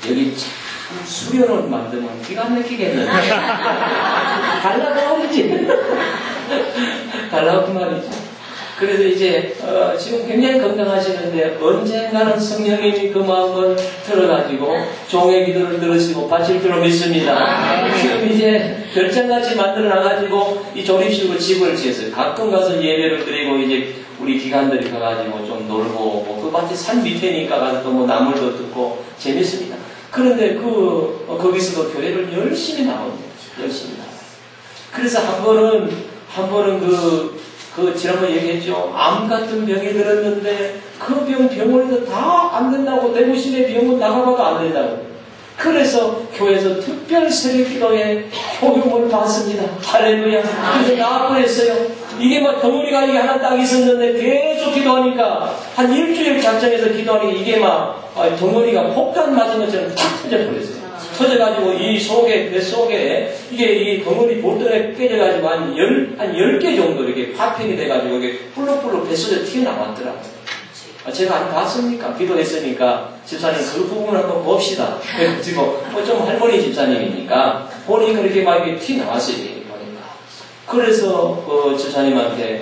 여기 참 수련원 만들면 기가 막히겠는데. 달라고 말이지. 달라고 말이지. 그래서 이제, 지금 굉장히 건강하시는데, 언젠가는 성령님이 그 마음을 들어가지고, 종의 기도를 들으시고, 바칠 줄로 믿습니다. 지금 이제, 별장같이 만들어놔가지고, 이 조립식으로 집을 지었어요. 가끔 가서 예배를 드리고, 이제, 우리 기관들이 가가지고 좀 놀고, 그 밭이 산 밑에니까 가서 또 나물도 듣고, 재밌습니다. 그런데 거기서도 교회를 열심히 나옵니다. 열심히 나와요. 그래서 한 번은 지난번에 얘기했죠. 암 같은 병이 들었는데 그 병원에서 다 안 된다고 대구시내 병원 나가봐도 안 된다고. 그래서 교회에서 특별 새벽 기도에 효용을 받습니다. 할렐루야. 그래서 나아버렸어요. 이게 막 덩어리가 이게 하나 딱 있었는데 계속 기도하니까 한 일주일 작정해서 기도하니까 이게 막 덩어리가 폭탄 맞은 것처럼 탁 터져버렸어요. 터져가지고 이 속에, 배 속에 이게 이 덩어리 볼덩이 깨져가지고 한 10개 정도 이렇게 파편이 돼가지고 이게 뿔룩뿔룩 뱃속에 튀어나왔더라고요. 제가 안 봤습니까? 기도했으니까 집사님 그 부분을 한번 봅시다. 그래가지고 좀 할머니 집사님이니까 보니까 이렇게 막 이렇게 튀어나왔어요. 보니까. 그래서 집사님한테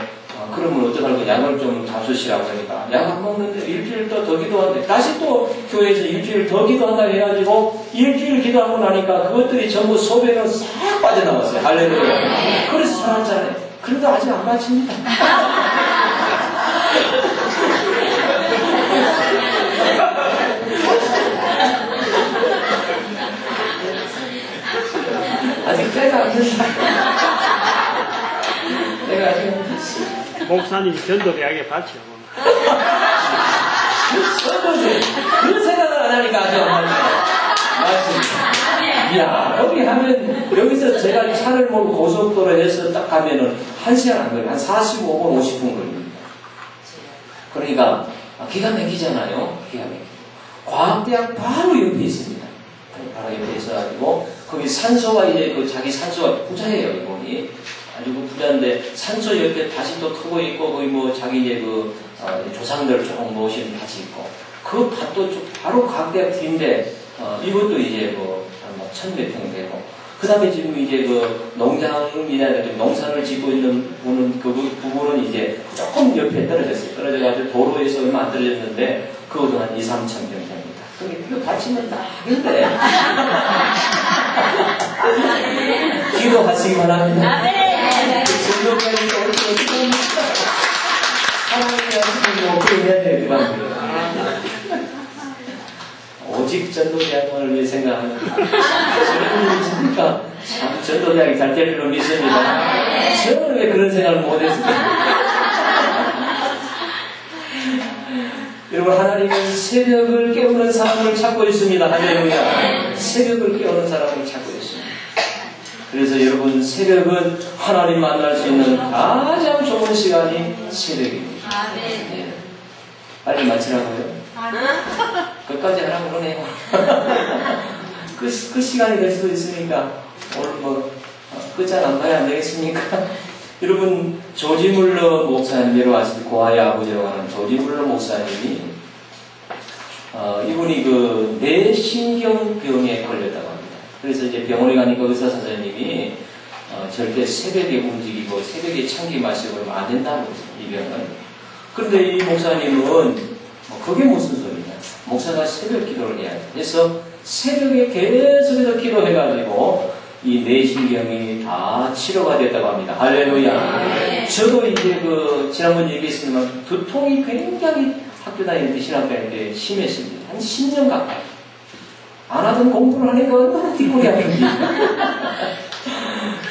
그러면 어떡하고 약을 좀 잡수시라고 하니까 약 안 먹는데 일주일 더 기도한대. 다시 또 교회에서 일주일 더 기도한다 해가지고 일주일 기도하고 나니까 그것들이 전부 소변으로 싹 빠져나왔어요. 할렐루야. 그래서 살았잖아요. 그래도 아직 안 마칩니다. 아직 때가 안 됐다. 내가 아직 안 됐어. 목사님이 전도대학에 봤죠. 전도대. 그 생각을 안 하니까 아직 안 하니까. 맞습니다. 이야, 여기 하면, 여기서 제가 차를 몰고 고속도로에서 딱 가면은 1시간 안 걸려요. 한 45분, 50분 걸립니다. 그러니까, 기가 막히잖아요. 기가 막히죠. 과학대학 바로 옆에 있습니다. 바로 옆에 있어가지고, 거기 산소가 이제 자기 산소가 부자예요, 이분이. 아주 부자인데, 산소 옆에 다시 또 크고 있고, 거기 자기 이제 조상들 조금 모신 밭이 있고, 그 밭도 바로 과학대학 뒤인데, 이것도 이제 한 1000몇 평 되고, 그 다음에 지금 이제 농장이나 농산을 짓고 있는 그 부분은 이제 조금 옆에 떨어졌어요. 떨어져가지고 도로에서 얼마 안 떨어졌는데, 그것도 한 2,000~3,000평 됩니다. 그게 이거 다치면 나겠는데. 기도하시기만 합니다. 전도까지 어떻게 합니까? 하나님이 하시면 어떻게 해야 돼요, 그만. 오직 전도대학만을 위해 생각하는 저는 진짜 참 전도대학이 잘 될 줄로 믿습니다. 저는 왜 그런 생각을 못했을까? 여러분, 하나님은 새벽을 깨우는 사람을 찾고 있습니다. 할렐루야. 새벽을 깨우는 사람을 찾고 있습니다. 그래서 여러분, 새벽은 하나님 만날 수 있는 가장 좋은 시간이 새벽입니다. 네. 빨리 마치라고요? 끝까지 하라고 그러네요. 그 시간이 될 수도 있으니까 오늘 끝장 안 봐야 안 되겠습니까? 여러분, 조지 물러 목사님이라고 하실 고아의 아버지라고 하는 조지 물러 목사님이 이분이 뇌신경병에 걸렸다고 합니다. 그래서 이제 병원에 가니까 의사 선생님이 절대 새벽에 움직이고 새벽에 참기 마시고 그러면 안 된다고 했어요, 이 병은. 그런데 이 목사님은 그게 무슨 소리냐? 목사가 새벽 기도를 해야 돼. 그래서 새벽에 계속해서 기도해가지고 이 뇌신경이 다 치료가 됐다고 합니다. 할렐루야. 네. 저도 이제 지난번 얘기했습니다만 두통이 굉장히 학교 다닐 때, 신학 다닐 때 심했습니다. 한 10년 가까이. 안 하던 공부를 하니까 얼마나 뒷골이 아픈지.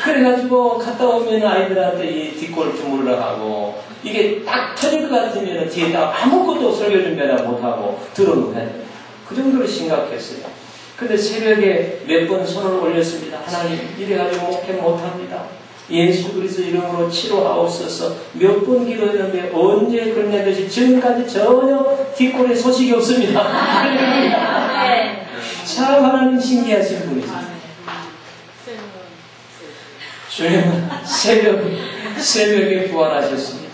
그래가지고 갔다 오면 아이들한테 이 뒷골 주물러 가고 이게 딱 터질 것 같으면 뒤에다 아무것도 설교 준비하다 못하고 들어놓아야 돼요. 그 정도로 심각했어요. 근데 새벽에 몇 번 손을 올렸습니다. 하나님, 이래가지고 목회 못합니다. 예수 그리스도 이름으로 치료하옵소서. 몇 번 기도했는데 언제 그러냐듯이 지금까지 전혀 뒷골에 소식이 없습니다. 참 하나님 신기하신 분이죠. 주님은 새벽에 부활하셨습니다.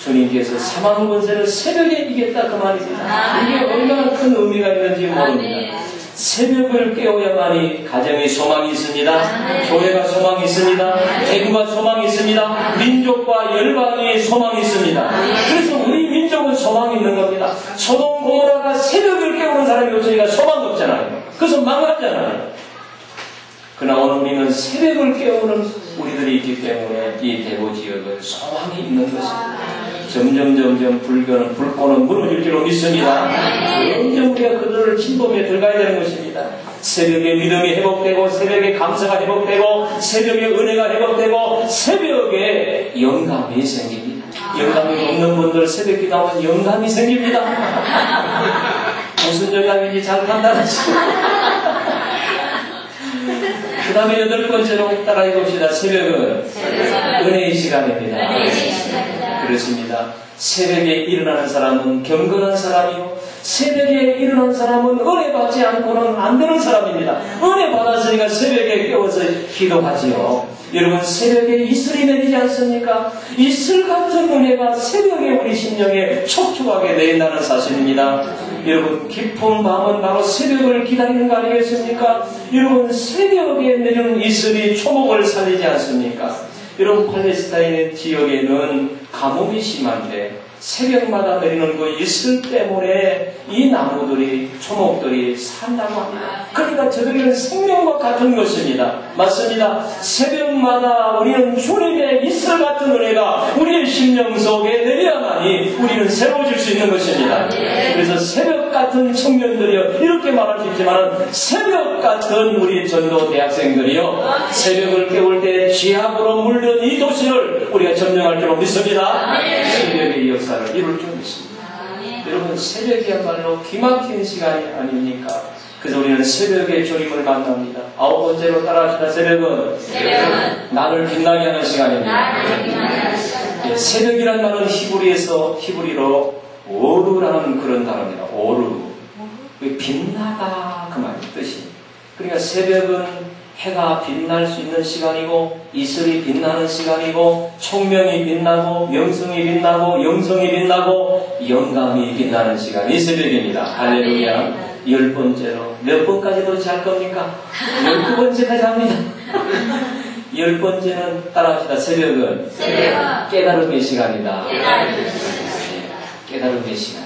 주님께서 사망 권세를 새벽에 이겼다 그 말입니다. 이게 얼마나 큰 의미가 있는지 모릅니다. 새벽을 깨워야만이 가정에 소망이 있습니다. 교회가 소망이 있습니다. 대구가 소망이 있습니다. 민족과 열방에 소망이 있습니다. 그래서 우리 민족은 소망이 있는 겁니다. 소돔 고모라가 새벽을 깨우는 사람이 없으니까 소망이 없잖아요. 그래서 망하잖아요. 그러나 오늘 우리는 새벽을 깨우는 우리들이 있기 때문에 이 대구 지역은 소망이 있는 것입니다. 점점 불교는 불꽃은 무너질 줄로 믿습니다. 점점 우리가 그들을 진범에 들어가야 되는 것입니다. 새벽에 믿음이 회복되고 새벽에 감사가 회복되고 새벽에 은혜가 회복되고 새벽에 영감이 생깁니다. 영감이 없는 분들 새벽 기도하면 영감이 생깁니다. 무슨 영감인지 잘 판단하시고 그 다음에 8번째로 따라해 봅시다. 새벽은 은혜의 시간입니다. 그렇습니다. 새벽에 일어나는 사람은 경건한 사람이요, 새벽에 일어난 사람은 은혜 받지 않고는 안 되는 사람입니다. 은혜 받았으니까 새벽에 깨워서 기도하지요. 여러분, 새벽에 이슬이 내리지 않습니까? 이슬 같은 은혜가 새벽에 우리 심령에 촉촉하게 내린다는 사실입니다. 여러분, 깊은 밤은 바로 새벽을 기다리는 거 아니겠습니까? 여러분, 새벽에 내리는 이슬이 초목을 살리지 않습니까? 여러분, 팔레스타인 지역에는 가뭄이 심한데 새벽마다 내리는 그 이슬 때문에 이 나무들이, 초목들이 산다고 합니다. 그러니까 저들에게는 생명과 같은 것입니다. 맞습니다. 새벽마다 우리는 주님의 이슬 같은 은혜가 우리의 심령 속에 내려야만이 우리는 새로워질 수 있는 것입니다. 그래서 새벽 같은 청년들이요, 이렇게 말할 수 있지만 새벽 같은 우리 전도 대학생들이요, 새벽을 깨울 때 지압으로 물든 이 도시를 우리가 점령할 줄 믿습니다. 새벽의 역사를 이룰 줄 믿습니다. 여러분, 새벽이야말로 기막힌 시간이 아닙니까? 그래서 우리는 새벽에 주님을 만납니다. 9번째로 따라합시다. 새벽은 나를 빛나게 하는 시간입니다. 예, 새벽이란 말은 히브리로 오르라는 그런 단어입니다. 오르. 빛나다 그 말 뜻이. 그러니까 새벽은 해가 빛날 수 있는 시간이고, 이슬이 빛나는 시간이고, 총명이 빛나고, 명성이 빛나고, 영성이 빛나고, 영감이 빛나는 시간이 새벽입니다. 할렐루야. 10번째로 몇 번까지도 잘 겁니까? 12번째까지 합니다. 10번째는 따라합시다. 새벽은 깨달음의 시간이다. 깨달음의 시간.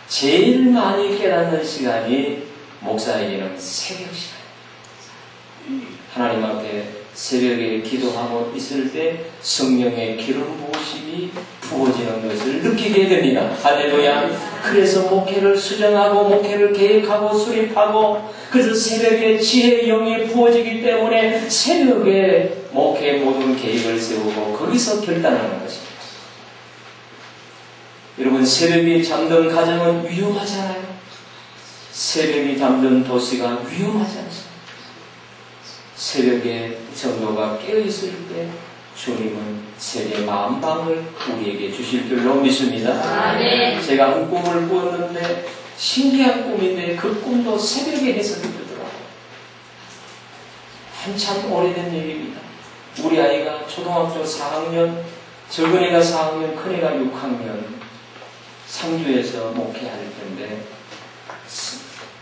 제일 많이 깨닫는 시간이 목사에게는 새벽 시간. 하나님 앞에 새벽에 기도하고 있을 때 성령의 기름 부으심이 부어지는 것을 느끼게 됩니다. 할렐루야. 그래서 목회를 수정하고 목회를 계획하고 수립하고, 그래서 새벽에 지혜의 영이 부어지기 때문에 새벽에 목회 모든 계획을 세우고 거기서 결단하는 것입니다. 여러분, 새벽에 잠든 가정은 위험하잖아요. 새벽에 잠든 도시가 위험하지 않습니까? 새벽에 정도가 깨어있을 때 주님은 세계 만방을 우리에게 주실 줄로 믿습니다. 제가 한 꿈을 꾸었는데 신기한 꿈인데 그 꿈도 새벽에 해석이 되더라고요. 한참 오래된 얘기입니다. 우리 아이가 초등학교 4학년, 적은 애가 4학년, 큰 애가 6학년, 상주에서 목회할 텐데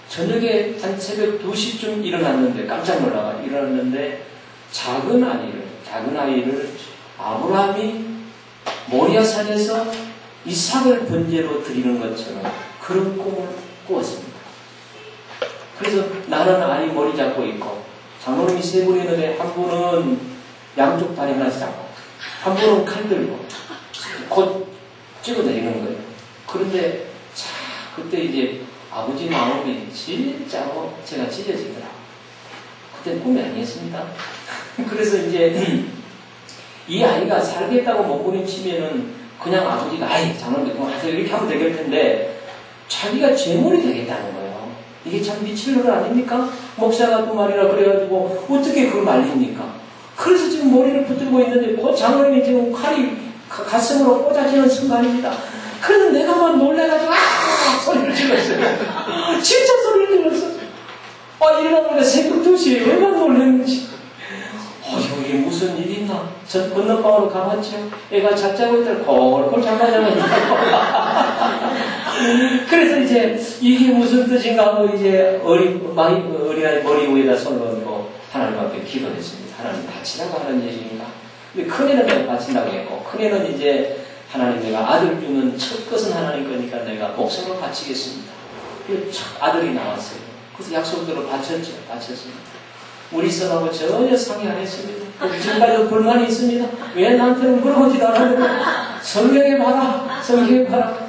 저녁에 한 새벽 2시쯤 일어났는데, 깜짝 놀라가 일어났는데, 작은 아이를 아브라함이 모리아산에서 이삭을 번제로 드리는 것처럼 그런 꿈을 꾸었습니다. 그래서 나는 아이 머리 잡고 있고, 장로님이 3분 있는데 한 분은 양쪽 다리 하나씩 잡고, 한 분은 칼 들고 곧 찍어내리는 거예요. 그런데 그때 이제 아버지 마음이 진짜로 제가 찢어지더라고요. 그때 꿈이 아니었습니다. 그래서 이제 이 아이가 살겠다고 몸부림치면은 그냥 아버지가 아이 장로님 그만하세요 이렇게 하면 되겠을 텐데 자기가 제물이 되겠다는 거예요. 이게 참 미칠 노릇 아닙니까? 목사가 그 말이라 그래가지고 어떻게 그걸 말립니까? 그래서 지금 머리를 붙들고 있는데 그 장로님이 지금 칼이 가슴으로 꽂아지는 순간입니다. 그래서 내가 막 놀래가지고 소리를 질렀어요. 진짜 소리를 질렀어요. 일어나보니까 새벽 2시에 얼마나 놀랐는지. 이게 무슨 일이 있나? 전 건너방으로 가봤죠. 애가 잠자고 있다가 콜콜 잠가자고 그래서 이제 이게 무슨 뜻인가 하고 이제 어린아이 머리 위에다 손을 얹고 하나님 앞에 기도했습니다. 하나님 바치라고 하는 얘기인가? 근데 큰애는 내가 바친다고 했고, 큰애는 이제 하나님 내가 아들 주는 첫 것은 하나님 거니까 내가 목숨을 바치겠습니다. 그 첫 아들이 나왔어요. 그래서 약속대로 바쳤습니다. 우리 선하고 전혀 상의 안 했습니다. 지금까지도 불만이 있습니다. 왜 나한테는 물어보지도 않았는데 성경에 봐라.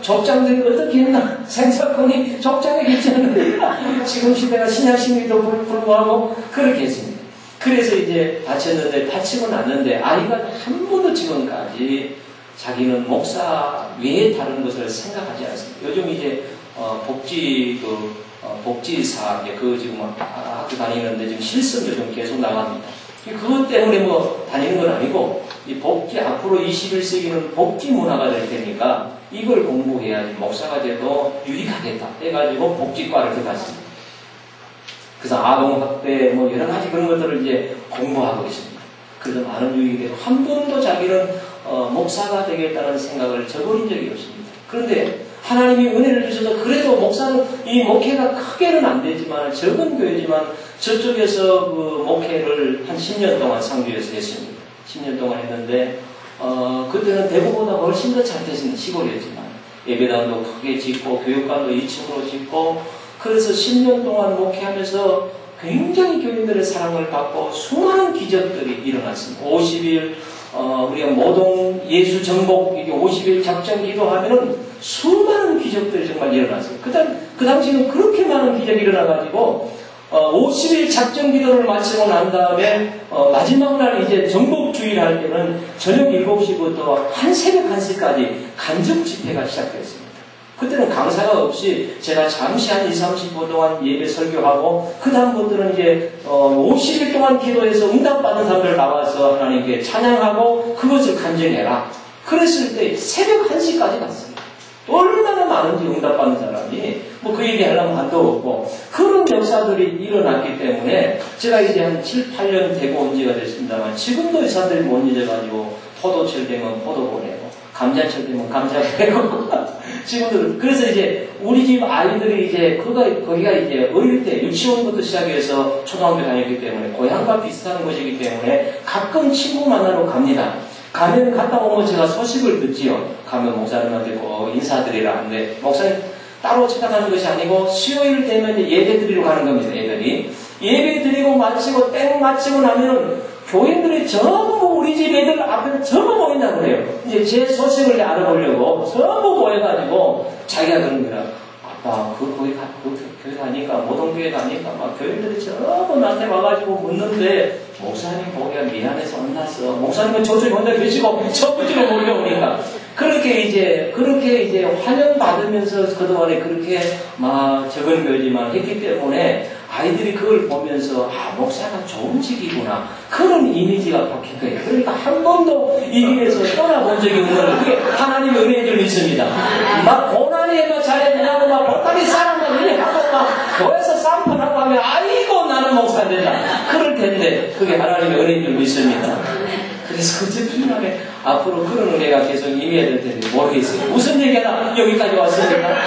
족장들이 어떻게 했나. 생사건이 족장에 있지 않는데 지금 시대가 신약신기도 불구하고 그렇게 했습니다. 그래서 이제 바쳤는데, 바치고 났는데 아이가 한 번도 지금까지 자기는 목사 외에 다른 것을 생각하지 않습니다. 요즘 이제 복지사 그 지금 학교 다니는데 지금 실습 요즘 계속 나갑니다. 그것 때문에 뭐 다니는 건 아니고 이 복지 앞으로 21세기는 복지 문화가 될 테니까 이걸 공부해야지 목사가 돼도 유익하겠다 해가지고 복지과를 들어갔습니다. 그래서 아동학대 뭐 여러 가지 그런 것들을 이제 공부하고 있습니다. 그래서 많은 유익이 되고 한 번도 자기는 목사가 되겠다는 생각을 저버린 적이 없습니다. 그런데 하나님이 은혜를 주셔서 그래도 목사는 이 목회가 크게는 안 되지만 적은 교회지만 저쪽에서 그 목회를 한 10년 동안 상주에서 했습니다. 10년 동안 했는데 그때는 대구보다 훨씬 더 잘 되시는 시골이었지만 예배당도 크게 짓고 교육관도 2층으로 짓고 그래서 10년 동안 목회하면서 굉장히 교인들의 사랑을 받고 수많은 기적들이 일어났습니다. 50일 우리가 모동 예수 정복 이게 50일 작전 기도하면은 수많은 기적들이 정말 일어났어요. 그 당시에는 그렇게 많은 기적이 일어나가지고 50일 작전 기도를 마치고 난 다음에 마지막 날 이제 정복 주일 할 때는 저녁 7시부터 새벽 1시까지 간접 집회가 시작됐습니다. 그때는 강사가 없이 제가 잠시 한 20-30분 동안 예배 설교하고 그 다음부터는 이제 50일 동안 기도해서 응답받은 사람들 나와서 하나님께 찬양하고 그것을 간증해라. 그랬을 때 새벽 1시까지 갔어요. 얼마나 많은지 응답받는 사람이 뭐 그 얘기 하려면 한도 없고 그런 역사들이 일어났기 때문에 제가 이제 한 7-8년 되고 온 지가 됐습니다만 지금도 이 사람들이 못 잊어가지고 포도철 되면 포도 보내고 감자철 되면 감자 보내고 지금도 그래서 이제 우리 집 아이들이 이제 거기가 이제 어릴 때 유치원부터 시작해서 초등학교 다녔기 때문에 고향과 비슷한 곳이기 때문에 가끔 친구 만나러 갑니다. 가면 갔다 오면 제가 소식을 듣지요. 가면 목사님한테 꼭 인사드리라 하는데 목사님 따로 찾아가는 것이 아니고 수요일 되면 예배 드리러 가는 겁니다. 애들이 예배 드리고 마치고 땡 마치고 나면 교인들이 전부 우리 집 애들 앞에 전부 모인다고 그래요. 이제 제 소식을 알아보려고 전부 모여가지고 자기가 그런 거야. 아빠 거기 교회 가니까 모동교회 가니까 막 교인들이 전부 나한테 와가지고 묻는데 목사님 보기가 미안해서 혼났어. 목사님은 저쪽에 혼자 계시고 저쪽으로 몰려오니까 그렇게 이제 환영받으면서 그동안에 그렇게 막 적은 교회지만 했기 때문에 아이들이 그걸 보면서 목사가 좋은 직이구나 그런 이미지가 바뀐 거예요. 그러니까 한 번도 이 길에서 떠나본 적이 없는 그게 하나님의 은혜인 줄 믿습니다. 막 고난이 막 잘해내고 막 보따리 싸움만 하고 막 교회에서 쌍판하고 하면 아이고 나는 목사 된다 그럴 텐데 그게 하나님의 은혜인 줄 믿습니다. 그래서 그제 분명히 앞으로 그런 은혜가 계속 임해야 될 텐데 모르겠어요. 무슨 얘기하다 여기까지 왔습니까?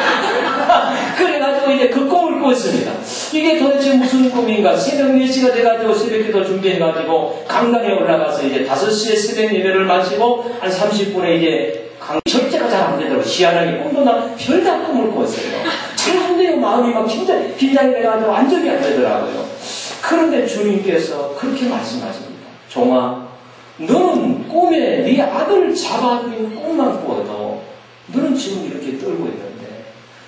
그래가지고 이제 그 꿈을 꿨습니다. 이게 도대체 무슨 꿈인가? 새벽 4시가 돼가지고 새벽기도 준비해가지고 강당에 올라가서 이제 5시에 새벽 예배를 마치고 한 30분에 이제 절제가 잘 안 되더라고요. 희한하게 꿈도 나 별다 꿈을 꿨어요. 잘 안 돼요. 마음이 막 긴장이 돼가지고 안정이 안 되더라고요. 그런데 주님께서 그렇게 말씀하십니다. 종아, 너는 꿈에 네 아들을 잡아들인 꿈만 꾸어도 너는 지금 이렇게 떨고 있는데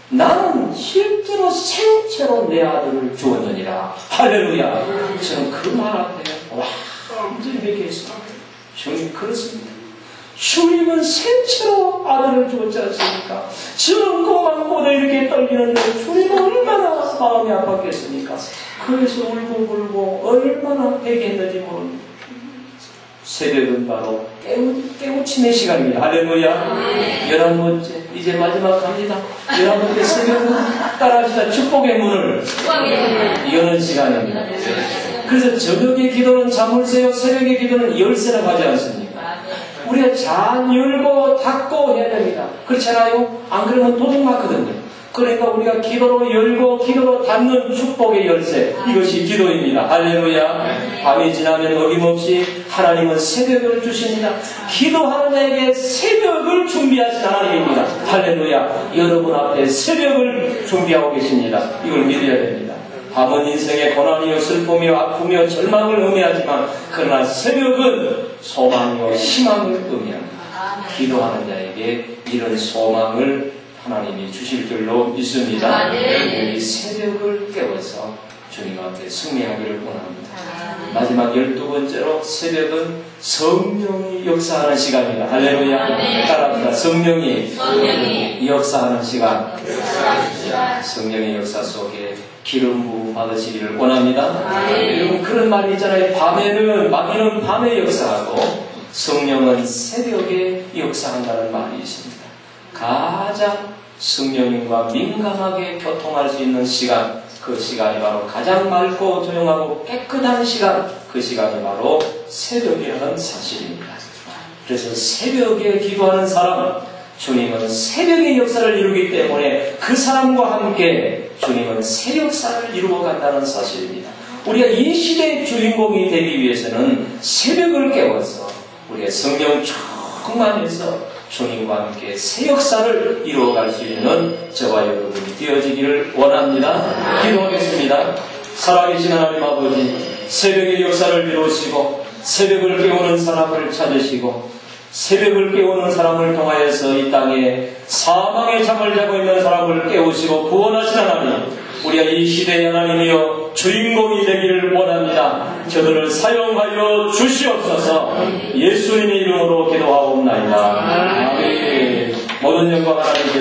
나는 실제로 생체로 내 아들을 주었느니라. 할렐루야. 저는 그 말 앞에 완전히 회개했습니다. 주님 그렇습니다. 주님은 생체로 아들을 주었지 않습니까? 저는 꿈만 꾸어도 이렇게 떨리는데 주님은 얼마나 마음이 아팠겠습니까? 그래서 울고 얼마나 회개했는지 모릅니다. 새벽은 바로 깨우침의 시간입니다. 할렐루야. 11번째 이제 마지막 갑니다. 11번째 새벽은 따라합시다. 축복의 문을 여는 시간입니다. 그래서 저녁의 기도는 자물쇠요 새벽의 기도는 열쇠라고 하지 않습니까? 우리가 잘 열고 닫고 해야 됩니다. 그렇잖아요? 안 그러면 도둑 맞거든요. 그러니까 우리가 기도로 열고 기도로 닫는 축복의 열쇠 이것이 기도입니다. 할렐루야. 밤이 지나면 어김없이 하나님은 새벽을 주십니다. 기도하는 자에게 새벽을 준비하신 하나님입니다. 할렐루야. 여러분 앞에 새벽을 준비하고 계십니다. 이걸 믿어야 됩니다. 밤은 인생의 고난이요 슬픔이요 아픔이요 절망을 의미하지만 그러나 새벽은 소망이요 희망을 의미합니다. 기도하는 자에게 이런 소망을 하나님이 주실 줄로 믿습니다. 우리 새벽을 깨워서 주님 앞에 승리하기를 원합니다. 마지막 12번째로 새벽은 성령이 역사하는 시간입니다. 할렐루야. 따라합니다. 성령이 역사하는 시간. 성령의 역사 속에 기름 부음 받으시기를 원합니다. 여러분 그런 말이 있잖아요. 밤에는 마귀는 밤에 역사하고 성령은 새벽에 역사한다는 말이 있습니다. 가장 성령님과 민감하게 교통할 수 있는 시간, 그 시간이 바로 가장 맑고 조용하고 깨끗한 시간, 그 시간이 바로 새벽이라는 사실입니다. 그래서 새벽에 기도하는 사람, 주님은 새벽의 역사를 이루기 때문에 그 사람과 함께 주님은 새 역사를 이루어 간다는 사실입니다. 우리가 이 시대의 주인공이 되기 위해서는 새벽을 깨워서 우리의 성령 충만해서 주님과 함께 새 역사를 이루어갈 수 있는 저와 여러분이 되어지기를 원합니다. 기도하겠습니다. 살아계신 하나님 아버지, 새벽의 역사를 이루시고 새벽을 깨우는 사람을 찾으시고 새벽을 깨우는 사람을 통하여서 이 땅에 사망의 잠을 자고 있는 사람을 깨우시고 구원하신 하나님, 우리가 이 시대의 하나님이여 주인공이 되기를 원합니다. 저들을 사용하여 주시옵소서. 예수님의 이름으로 기도하옵나이다. 아멘. 모든 영광 하나님께